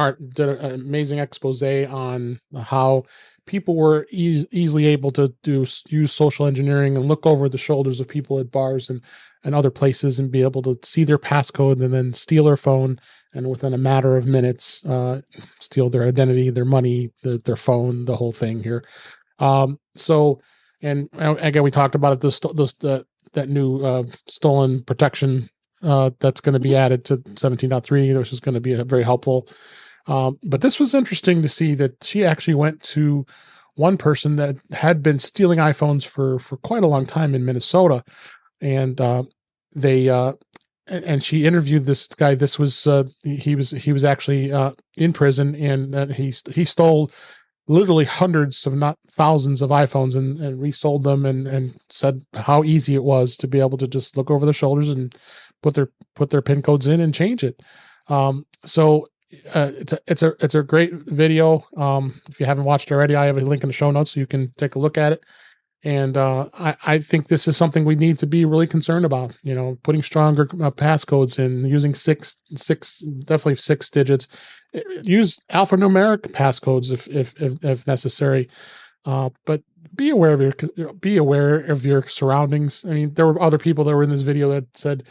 amazing expose on how people were easily able to use social engineering and look over the shoulders of people at bars and other places and be able to see their passcode and then steal their phone, and within a matter of minutes steal their identity, their money, their phone, the whole thing here. So, and again, we talked about it. That new stolen protection that's going to be added to 17.3, which is going to be very helpful. But this was interesting to see that she actually went to one person that had been stealing iPhones for quite a long time in Minnesota, and she interviewed this guy. This was he was actually in prison, and he stole literally hundreds, if not thousands, of iPhones and resold them, and said how easy it was to be able to just look over their shoulders and put their PIN codes in and change it. So it's a great video. If you haven't watched already, I have a link in the show notes so you can take a look at it. And I think this is something we need to be really concerned about. Putting stronger passcodes in, using definitely six digits. Use alphanumeric passcodes if necessary. But be aware of your surroundings. I mean, there were other people that were in this video that said,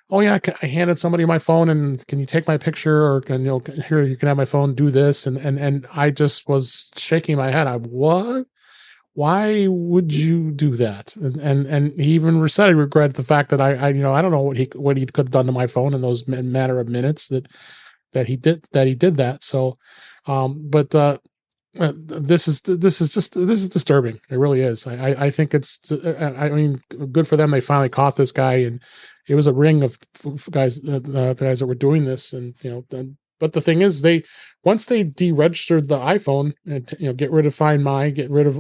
"Oh yeah, I handed somebody my phone, and can you take my picture, or here you can have my phone, do this," and I just was shaking my head. What? Why would you do that? And he even said he regretted the fact that I don't know what he could have done to my phone in those matter of minutes that he did that. So, this is disturbing. It really is. I think it's. I mean, good for them. They finally caught this guy, and it was a ring of guys, the guys that were doing this, and But the thing is, once they deregistered the iPhone and get rid of Find My, get rid of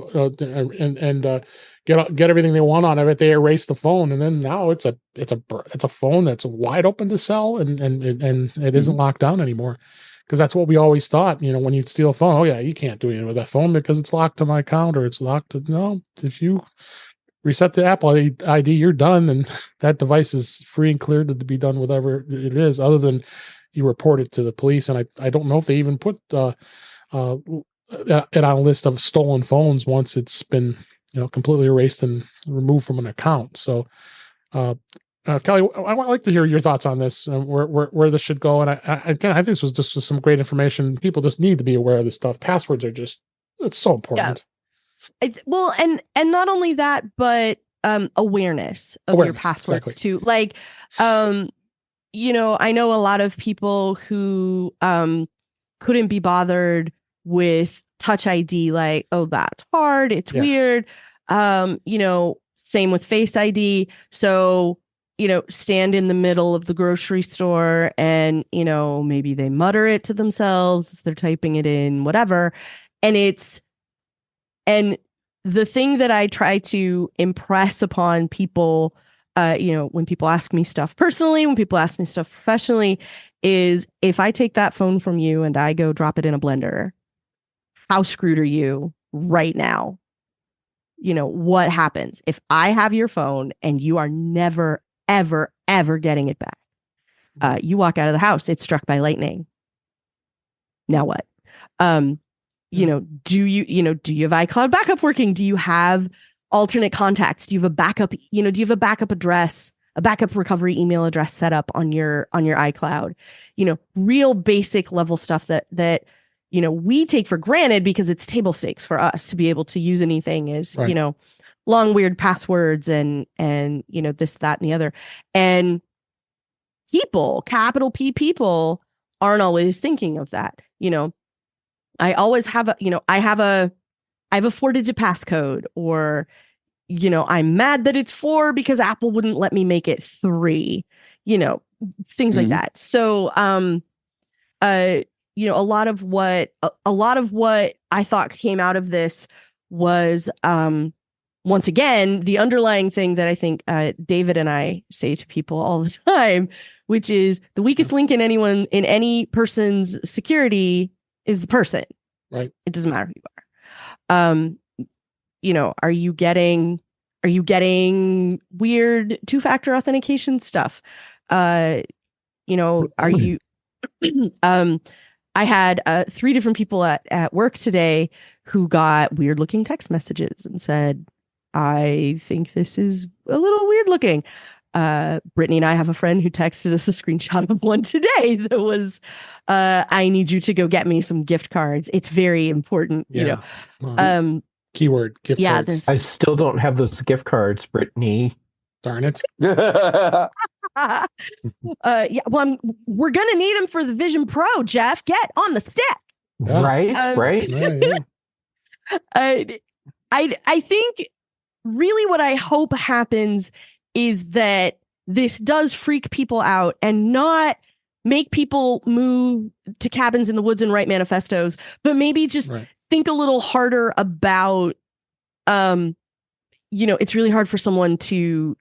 get everything they want out of it, they erased the phone, and then now it's a phone that's wide open to sell, and it isn't locked down anymore, because that's what we always thought. When you steal a phone, oh yeah, you can't do anything with that phone because it's locked to my account, or it's locked to, no. If you reset the Apple ID, you're done, and that device is free and clear to be done whatever it is, other than you report it to the police. And I don't know if they even put it on a list of stolen phones once it's been completely erased and removed from an account. So Kelly, I would like to hear your thoughts on this, where this should go. And I think this was just some great information. People just need to be aware of this stuff. Passwords are it's so important. Well, and not only that, but awareness of your passwords too. Like, you know, I know a lot of people who couldn't be bothered with Touch ID, like, oh, that's hard, it's weird. You know, same with Face ID. So, you know, stand in the middle of the grocery store and, you know, maybe they mutter it to themselves as they're typing it in, whatever. And the thing that I try to impress upon people, you know, when people ask me stuff personally, when people ask me stuff professionally, is if I take that phone from you and I go drop it in a blender, how screwed are you right now? You know, what happens if I have your phone and you are never, ever, ever getting it back? You walk out of the house, it's struck by lightning. Now what? You know, do you have iCloud backup working? Do you have alternate contacts? Do you have a backup, you know, do you have a backup address, a backup recovery email address set up on your iCloud? You know, real basic level stuff that you know, we take for granted because it's table stakes for us to be able to use anything is, you know, long, weird passwords and, you know, this, that, and the other. And people, capital P people, aren't always thinking of that. You know, I always have I have a 4-digit passcode, or, you know, I'm mad that it's 4 because Apple wouldn't let me make it 3, you know, things like that. So, you know, a lot of what I thought came out of this was, once again, the underlying thing that I think David and I say to people all the time, which is the weakest link in any person's security is the person. Right. It doesn't matter who you are. You know, are you getting weird 2-factor authentication stuff? You know, are you I had 3 different people at work today who got weird looking text messages and said, I think this is a little weird looking. Brittany and I have a friend who texted us a screenshot of one today that was, I need you to go get me some gift cards. It's very important, you know. Keyword gift cards. I still don't have those gift cards, Brittany. Darn it. Yeah, well, we're gonna need them for the Vision Pro, Jeff. Get on the stick. Yeah. Right. Yeah. I think really what I hope happens is that this does freak people out and not make people move to cabins in the woods and write manifestos, but maybe just think a little harder about, you know, it's really hard for someone to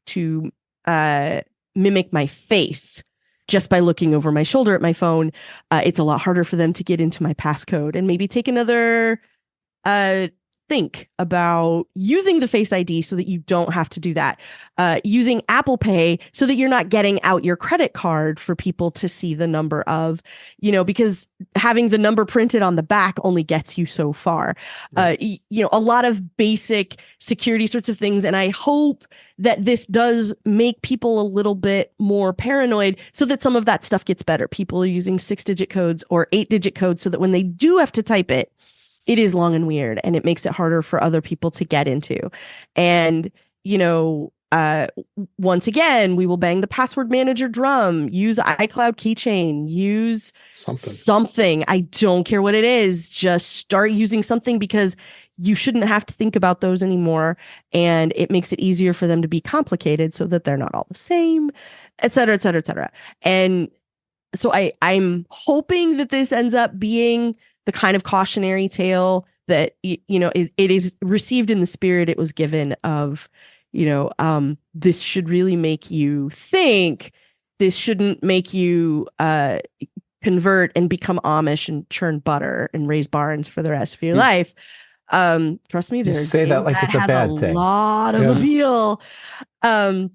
mimic my face just by looking over my shoulder at my phone. It's a lot harder for them to get into my passcode, and maybe take another think about using the Face ID so that you don't have to do that. Using Apple Pay so that you're not getting out your credit card for people to see the number of, you know, because having the number printed on the back only gets you so far. You know, a lot of basic security sorts of things. And I hope that this does make people a little bit more paranoid so that some of that stuff gets better. People are using 6-digit codes or 8-digit codes so that when they do have to type it, it is long and weird, and it makes it harder for other people to get into. And, you know, once again, we will bang the password manager drum, use iCloud keychain, use something. I don't care what it is. Just start using something, because you shouldn't have to think about those anymore. And it makes it easier for them to be complicated so that they're not all the same, et cetera, et cetera, et cetera. And so I'm hoping that this ends up being the kind of cautionary tale that, you know, it is received in the spirit it was given of, you know, this should really make you think. This shouldn't make you convert and become Amish and churn butter and raise barns for the rest of your life. Trust me, there's say that like it's a bad thing. Lot of appeal. But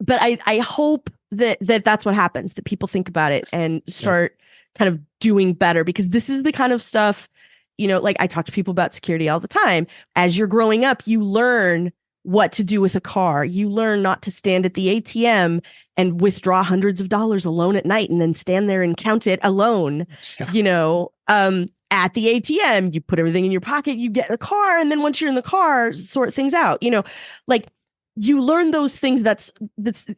I hope that that's what happens, that people think about it and start kind of doing better, because this is the kind of stuff, you know, like I talk to people about security all the time. As you're growing up, you learn what to do with a car. You learn not to stand at the ATM and withdraw hundreds of dollars alone at night and then stand there and count it alone. You know, at the ATM, you put everything in your pocket, you get in a car, and then once you're in the car, sort things out. Like you learn those things. That's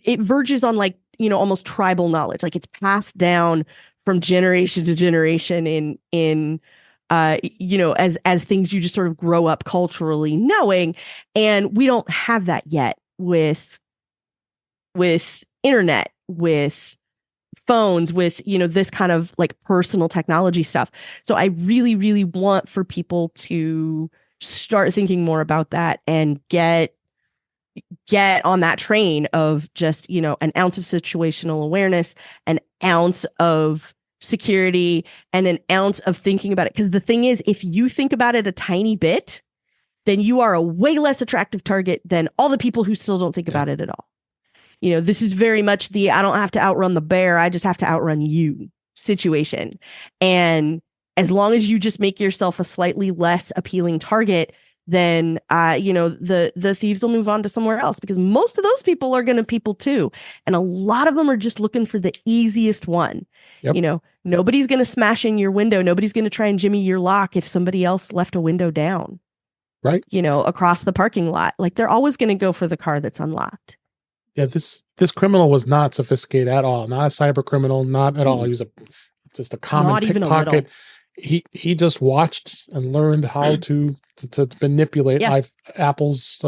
it verges on like almost tribal knowledge. Like it's passed down from generation to generation in as things you just sort of grow up culturally knowing, and we don't have that yet with internet, with phones, with this kind of like personal technology stuff. So I really, really want for people to start thinking more about that and get on that train of just an ounce of situational awareness, an ounce of security, and an ounce of thinking about it. Because the thing is, if you think about it a tiny bit, then you are a way less attractive target than all the people who still don't think about it at all. This is very much the I don't have to outrun the bear, I just have to outrun you situation. And as long as you just make yourself a slightly less appealing target, then the thieves will move on to somewhere else, because most of those people are going to people too. And a lot of them are just looking for the easiest one. Yep. Nobody's going to smash in your window. Nobody's going to try and jimmy your lock if somebody else left a window down. Right. Across the parking lot. Like they're always going to go for the car that's unlocked. Yeah, this criminal was not sophisticated at all. Not a cyber criminal, not at all. He was just a common pickpocket. He just watched and learned how to manipulate Apple's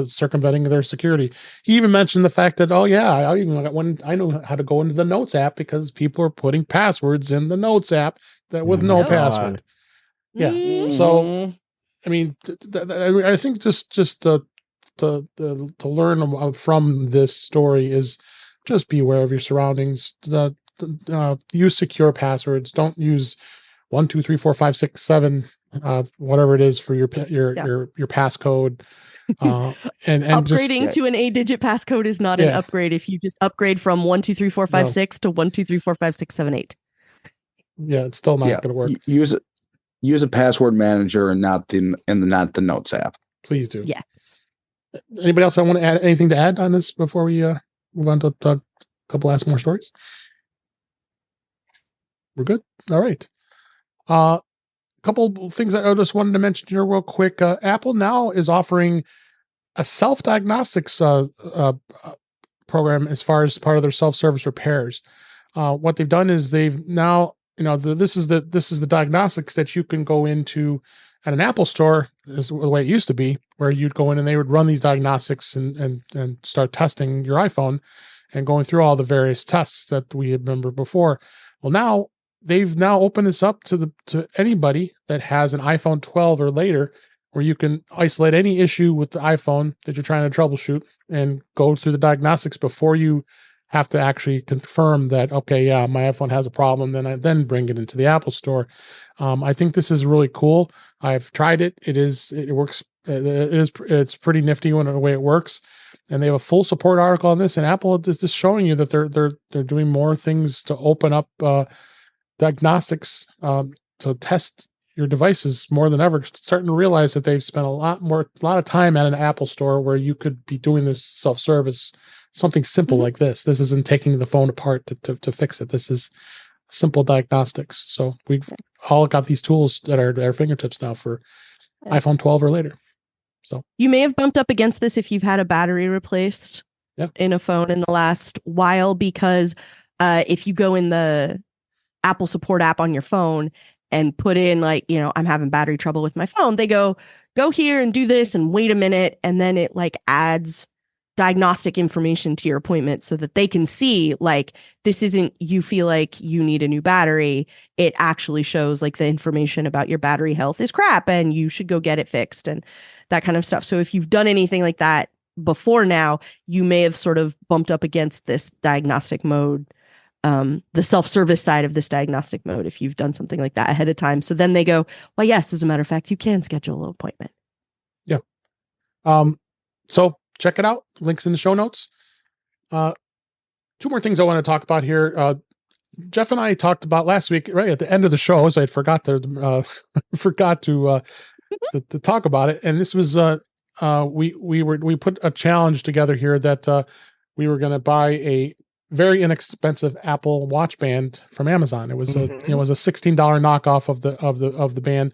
circumventing their security. He even mentioned the fact that I know how to go into the Notes app because people are putting passwords in the Notes app with no password. Yeah, so I mean, I think just to learn from this story is just be aware of your surroundings. Use secure passwords. Don't use 1, 2, 3, 4, 5, 6, 7, whatever it is for your passcode. And upgrading to an 8-digit passcode is not an upgrade if you just upgrade from 1, 2, 3, 4, 5, 6 to 1, 2, 3, 4, 5, 6, 7, 8. Yeah, it's still not going to work. Use a password manager and not the Notes app. Please do. Yes. Anybody else want to add anything to add on this before we move on to a couple last more stories? We're good. All right. A couple things that I just wanted to mention here real quick. Apple now is offering a self-diagnostics program as far as part of their self-service repairs. What they've done is they've now, this is the diagnostics that you can go into at an Apple store, is the way it used to be, where you'd go in and they would run these diagnostics and start testing your iPhone and going through all the various tests that we remember before. Well, now they've opened this up to anybody that has an iPhone 12 or later, where you can isolate any issue with the iPhone that you're trying to troubleshoot and go through the diagnostics before you have to actually confirm that, okay, yeah, my iPhone has a problem, then bring it into the Apple store. I think this is really cool. I've tried it. It works. It's pretty nifty when the way it works. And they have a full support article on this, and Apple is just showing you that they're doing more things to open up diagnostics to test your devices more than ever. Starting to realize that they've spent a lot of time at an Apple store where you could be doing this self-service, something simple like this. This isn't taking the phone apart to fix it. This is simple diagnostics. So we've all got these tools that are at our fingertips now for iPhone 12 or later. So you may have bumped up against this if you've had a battery replaced in a phone in the last while, because if you go in the Apple support app on your phone and put in I'm having battery trouble with my phone, they go here and do this and wait a minute, and then it adds diagnostic information to your appointment so that they can see this isn't you feel like you need a new battery. It actually shows the information about your battery health is crap and you should go get it fixed and that kind of stuff. So if you've done anything like that before now, you may have sort of bumped up against this diagnostic mode, the self-service side of this diagnostic mode, if you've done something like that ahead of time. So then they go, well, yes, as a matter of fact, you can schedule an appointment. Yeah. So check it out. Links in the show notes. Two more things I want to talk about here. Jeff and I talked about last week, right at the end of the show, so I forgot to talk about it. And this was we put a challenge together here that we were going to buy very inexpensive Apple Watch band from Amazon. It was a $16 knockoff of the band,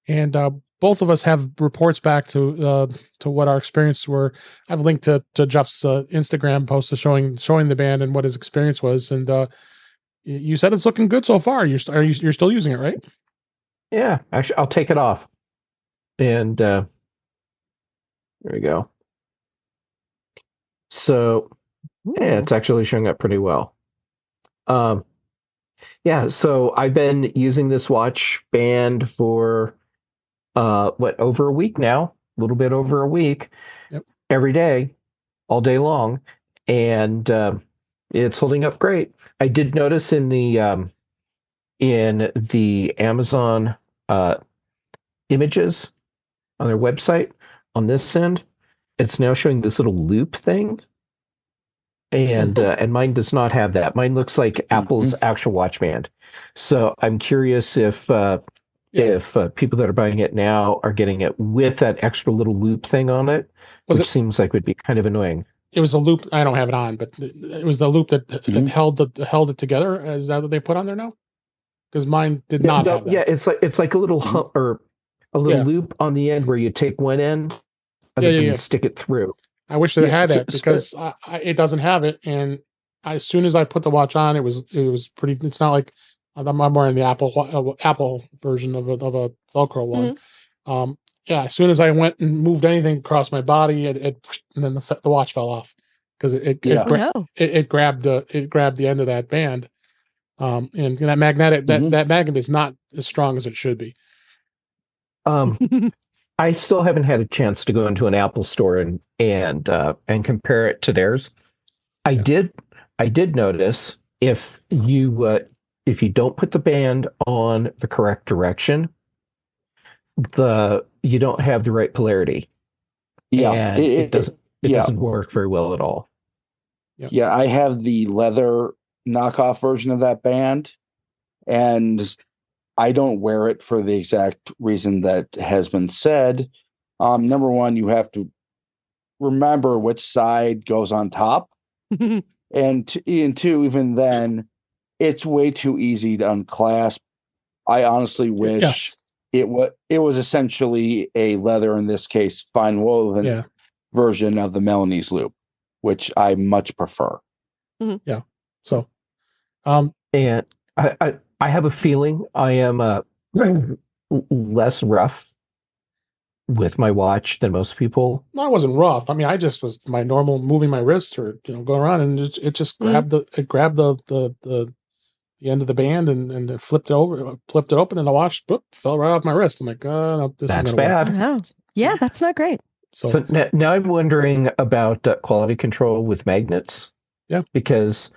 and both of us have reports back to what our experience were. I've linked to Jeff's Instagram post to showing the band and what his experience was, and you said it's looking good so far. You're still using it, right? Yeah, actually, I'll take it off, and there we go. So, yeah, it's actually showing up pretty well. Yeah, so I've been using this watch band for over a week now, a little bit over a week, every day, all day long, and it's holding up great. I did notice in the Amazon images on their website on this end, it's now showing this little loop thing, and mine does not have that. Mine looks like Apple's actual watch band. So I'm curious if people that are buying it now are getting it with that extra little loop thing on it, which seems like would be kind of annoying. It was a loop. I don't have it on, but it was the loop that held it together. Is that what they put on there now? Because mine did not have that. Yeah, it's like a little hump or a little loop on the end where you take one end and then stick it through. I wish they had that because it doesn't have it. And as soon as I put the watch on, it was pretty. It's not like I'm wearing the Apple version of a Velcro one. As soon as I went and moved anything across my body, and then the watch fell off because it grabbed the end of that band. And that magnetic that magnet is not as strong as it should be. I still haven't had a chance to go into an Apple store and compare it to theirs. I did notice if you don't put the band on the correct direction, you don't have the right polarity. Yeah, and it doesn't work very well at all. Yeah, I have the leather knockoff version of that band, and I don't wear it for the exact reason that has been said. Number one, you have to remember which side goes on top, and two, even then, it's way too easy to unclasp. I honestly wish it was essentially a leather, in this case, fine woven version of the Milanese loop, which I much prefer. Yeah. So, and I have a feeling I am less rough with my watch than most people. No, I wasn't rough. I mean, I just was my normal moving my wrist or going around, and it just grabbed the end of the band and flipped it open, and the watch fell right off my wrist. I'm like, no, that's bad. No. Yeah, that's not great. So now I'm wondering about quality control with magnets. Yeah, because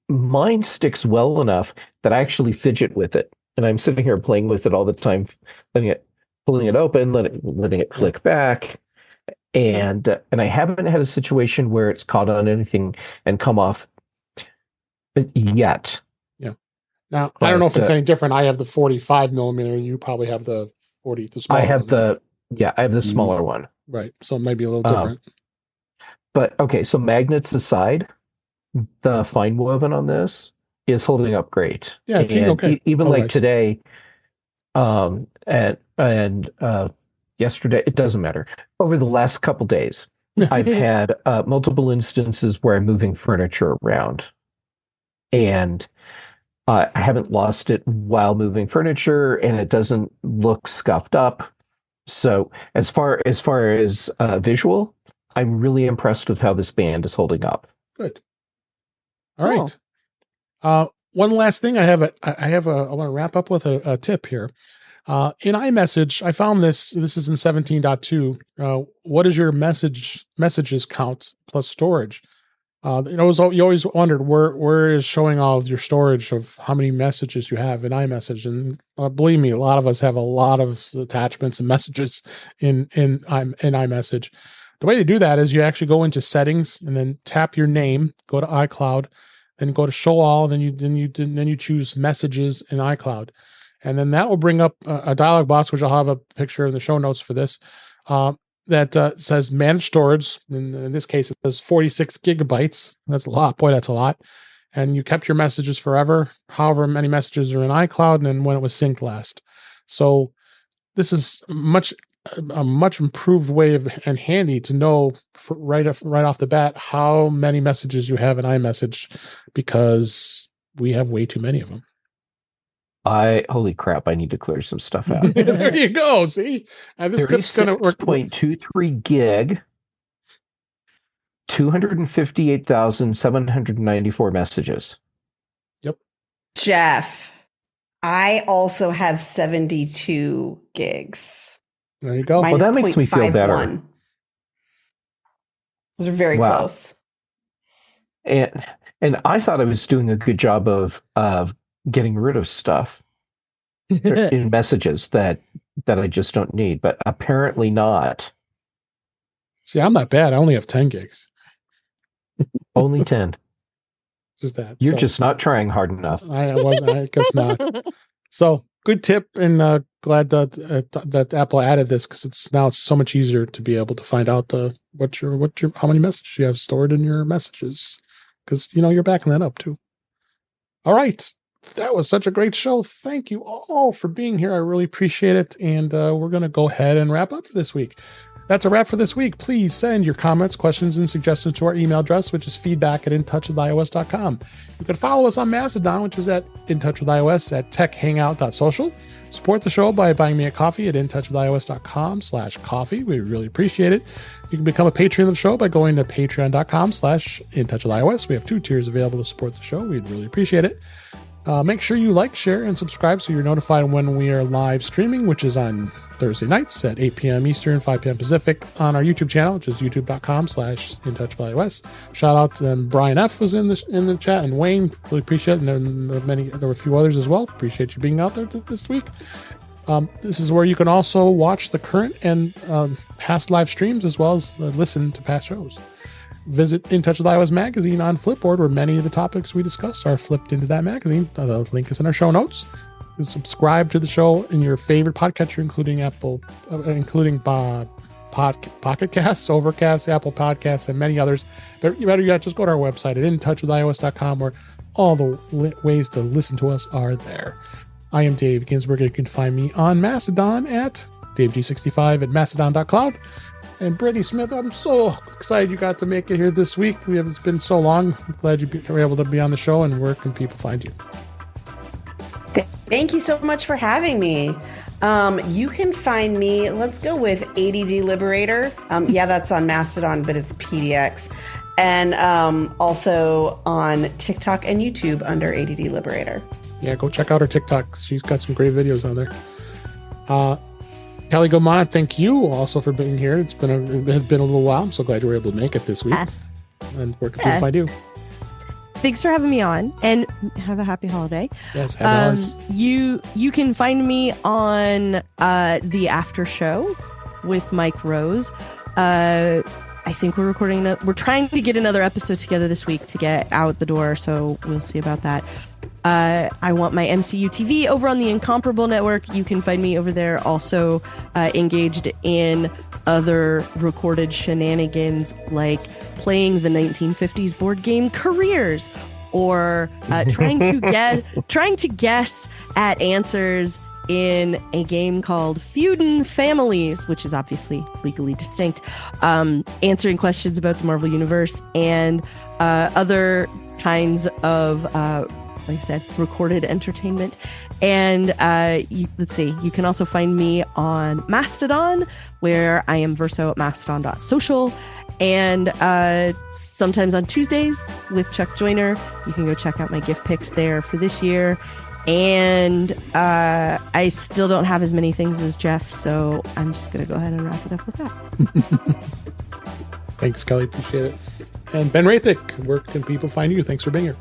mine sticks well enough that I actually fidget with it, and I'm sitting here playing with it all the time, pulling it open, letting it click back, and I haven't had a situation where it's caught on anything and come off yet. Yeah. Now I don't know if it's any different. I have the 45 millimeter. You probably have the 40. The smaller. I have the smaller one. Right. So it might be a little different. But okay, so magnets aside, the fine woven on this is holding up great. Yeah, it's okay. Even like today, and yesterday, it doesn't matter. Over the last couple days, I've had multiple instances where I'm moving furniture around, and I haven't lost it while moving furniture, and it doesn't look scuffed up. So as far as visual, I'm really impressed with how this band is holding up. Good. All right. One last thing I want to wrap up with a tip here. In iMessage, I found this is in 17.2. What is your messages count plus storage? You always wondered where is showing all of your storage of how many messages you have in iMessage. And believe me, a lot of us have a lot of attachments and messages in iMessage. The way to do that is you actually go into settings and then tap your name, go to iCloud, then go to show all, then you choose messages in iCloud. And then that will bring up a dialog box, which I'll have a picture in the show notes for this. that says managed storage. In this case, it says 46 gigabytes. That's a lot. Boy, that's a lot. And you kept your messages forever, however many messages are in iCloud, and then when it was synced last. So this is a much improved way of, and handy to know right off the bat how many messages you have in iMessage, because we have way too many of them. Holy crap, I need to clear some stuff out. There you go. See, this tip's going to work. 36.23 gig, 258,794 messages. Yep. Jeff, I also have 72 gigs. There you go. Well, that makes me feel better. Those are very close. And I thought I was doing a good job of getting rid of stuff in messages that I just don't need, but apparently not. See, I'm not bad. I only have 10 gigs. Only 10. Just that. You're just not trying hard enough. I guess not. So good tip, and glad that Apple added this, because it's so much easier to be able to find out how many messages you have stored in your messages, because you're backing that up too. All right. That was such a great show. Thank you all for being here. I really appreciate it. And we're going to go ahead and wrap up for this week. That's a wrap for this week. Please send your comments, questions, and suggestions to our email address, which is feedback@intouchwithios.com. You can follow us on Mastadon, which is at intouchwithios at techhangout.social. Support the show by buying me a coffee at intouchwithios.com/coffee. We really appreciate it. You can become a patron of the show by going to patreon.com/intouchwithios. We have 2 tiers available to support the show. We'd really appreciate it. Make sure you like, share, and subscribe so you're notified when we are live streaming, which is on Thursday nights at 8 p.m. Eastern, 5 p.m. Pacific on our YouTube channel, which is youtube.com/intouchwithios. Shout out to Brian F. was in the chat, and Wayne, really appreciate it. And there were a few others as well. Appreciate you being out there this week. This is where you can also watch the current and past live streams, as well as listen to past shows. Visit In Touch with iOS magazine on Flipboard, where many of the topics we discuss are flipped into that magazine. The link is in our show notes. You can subscribe to the show in your favorite podcatcher, including Pocket Casts, Overcast, Apple Podcasts, and many others. But better yet, just go to our website at intouchwithios.com, where all the ways to listen to us are there. I am Dave Ginsburg. You can find me on Mastodon at DaveG65 at mastodon.cloud. And Brittany Smith, I'm so excited you got to make it here this week. It's been so long. I'm glad you were able to be on the show. And where can people find you? Thank you so much for having me. You can find me, let's go with ADD Liberator. That's on Mastodon, but it's PDX. And also on TikTok and YouTube under ADD Liberator. Yeah, go check out her TikTok. She's got some great videos on there. Kelly Guimont, thank you also for being here. It had been a little while. I'm so glad you were able to make it this week. And where can people find you? Thanks for having me on, and have a happy holiday. Yes, happy holidays. You can find me on the after show with Mike Rose. I think we're trying to get another episode together this week to get out the door, so we'll see about that. I want my MCU TV over on the Incomparable Network. You can find me over there, also engaged in other recorded shenanigans like playing the 1950s board game Careers, or trying to guess at answers in a game called Feudin' Families, which is obviously legally distinct, answering questions about the Marvel Universe and other kinds of like I said, recorded entertainment. And let's see, you can also find me on Mastodon, where I am Verso at mastodon.social. And sometimes on Tuesdays with Chuck Joyner. You can go check out my gift picks there for this year. And I still don't have as many things as Jeff, so I'm just going to go ahead and wrap it up with that. Thanks, Kelly. Appreciate it. And Ben Roethig, where can people find you? Thanks for being here.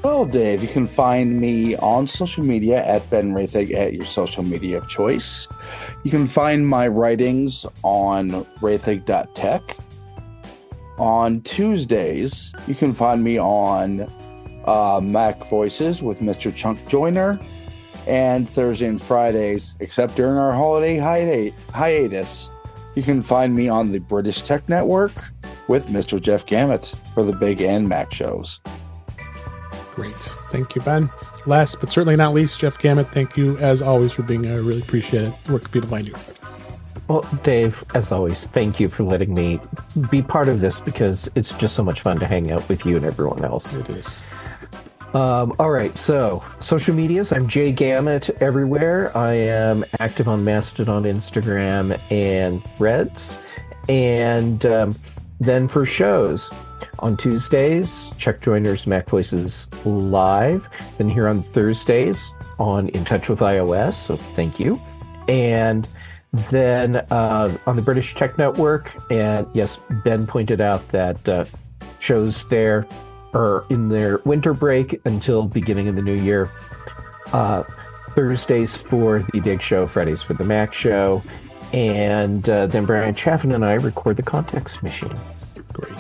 Well, Dave, you can find me on social media at Ben Roethig at your social media of choice. You can find my writings on roethig.tech. On Tuesdays, you can find me on Mac Voices with Mr. Chunk Joyner. And Thursday and Fridays, except during our holiday hiatus, you can find me on the British Tech Network with Mr. Jeff Gamet for the Big and Mac shows. Great. Thank you, Ben. Last but certainly not least, Jeff Gamet, thank you as always for being here. I really appreciate it. Where can people find you? Well, Dave, as always, thank you for letting me be part of this because it's just so much fun to hang out with you and everyone else. It is. All right, so social medias, I'm Jay Gamet everywhere. I am active on Mastodon, Instagram, and Threads. And then for shows, on Tuesdays, Chuck Joyner's Mac Voices Live. Then here on Thursdays on In Touch with iOS, so thank you. And then on the British Tech Network, and yes, Ben pointed out that shows there are in their winter break until beginning of the new year. Thursdays for the big show, Fridays for the Mac show, and then Brian Chaffin and I record the Context Machine. Great.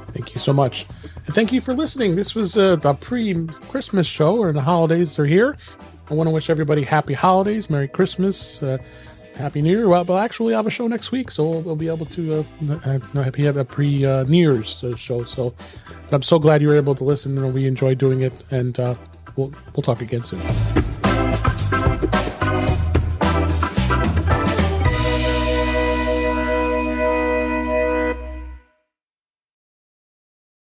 Thank you so much. And thank you for listening. This was a pre-Christmas show, or the holidays are here. I want to wish everybody happy holidays, Merry Christmas, Happy New Year. Well, actually, I have a show next week, so we'll be able to have a pre-New Year's show. So I'm so glad you were able to listen, and we enjoyed doing it, and we'll talk again soon.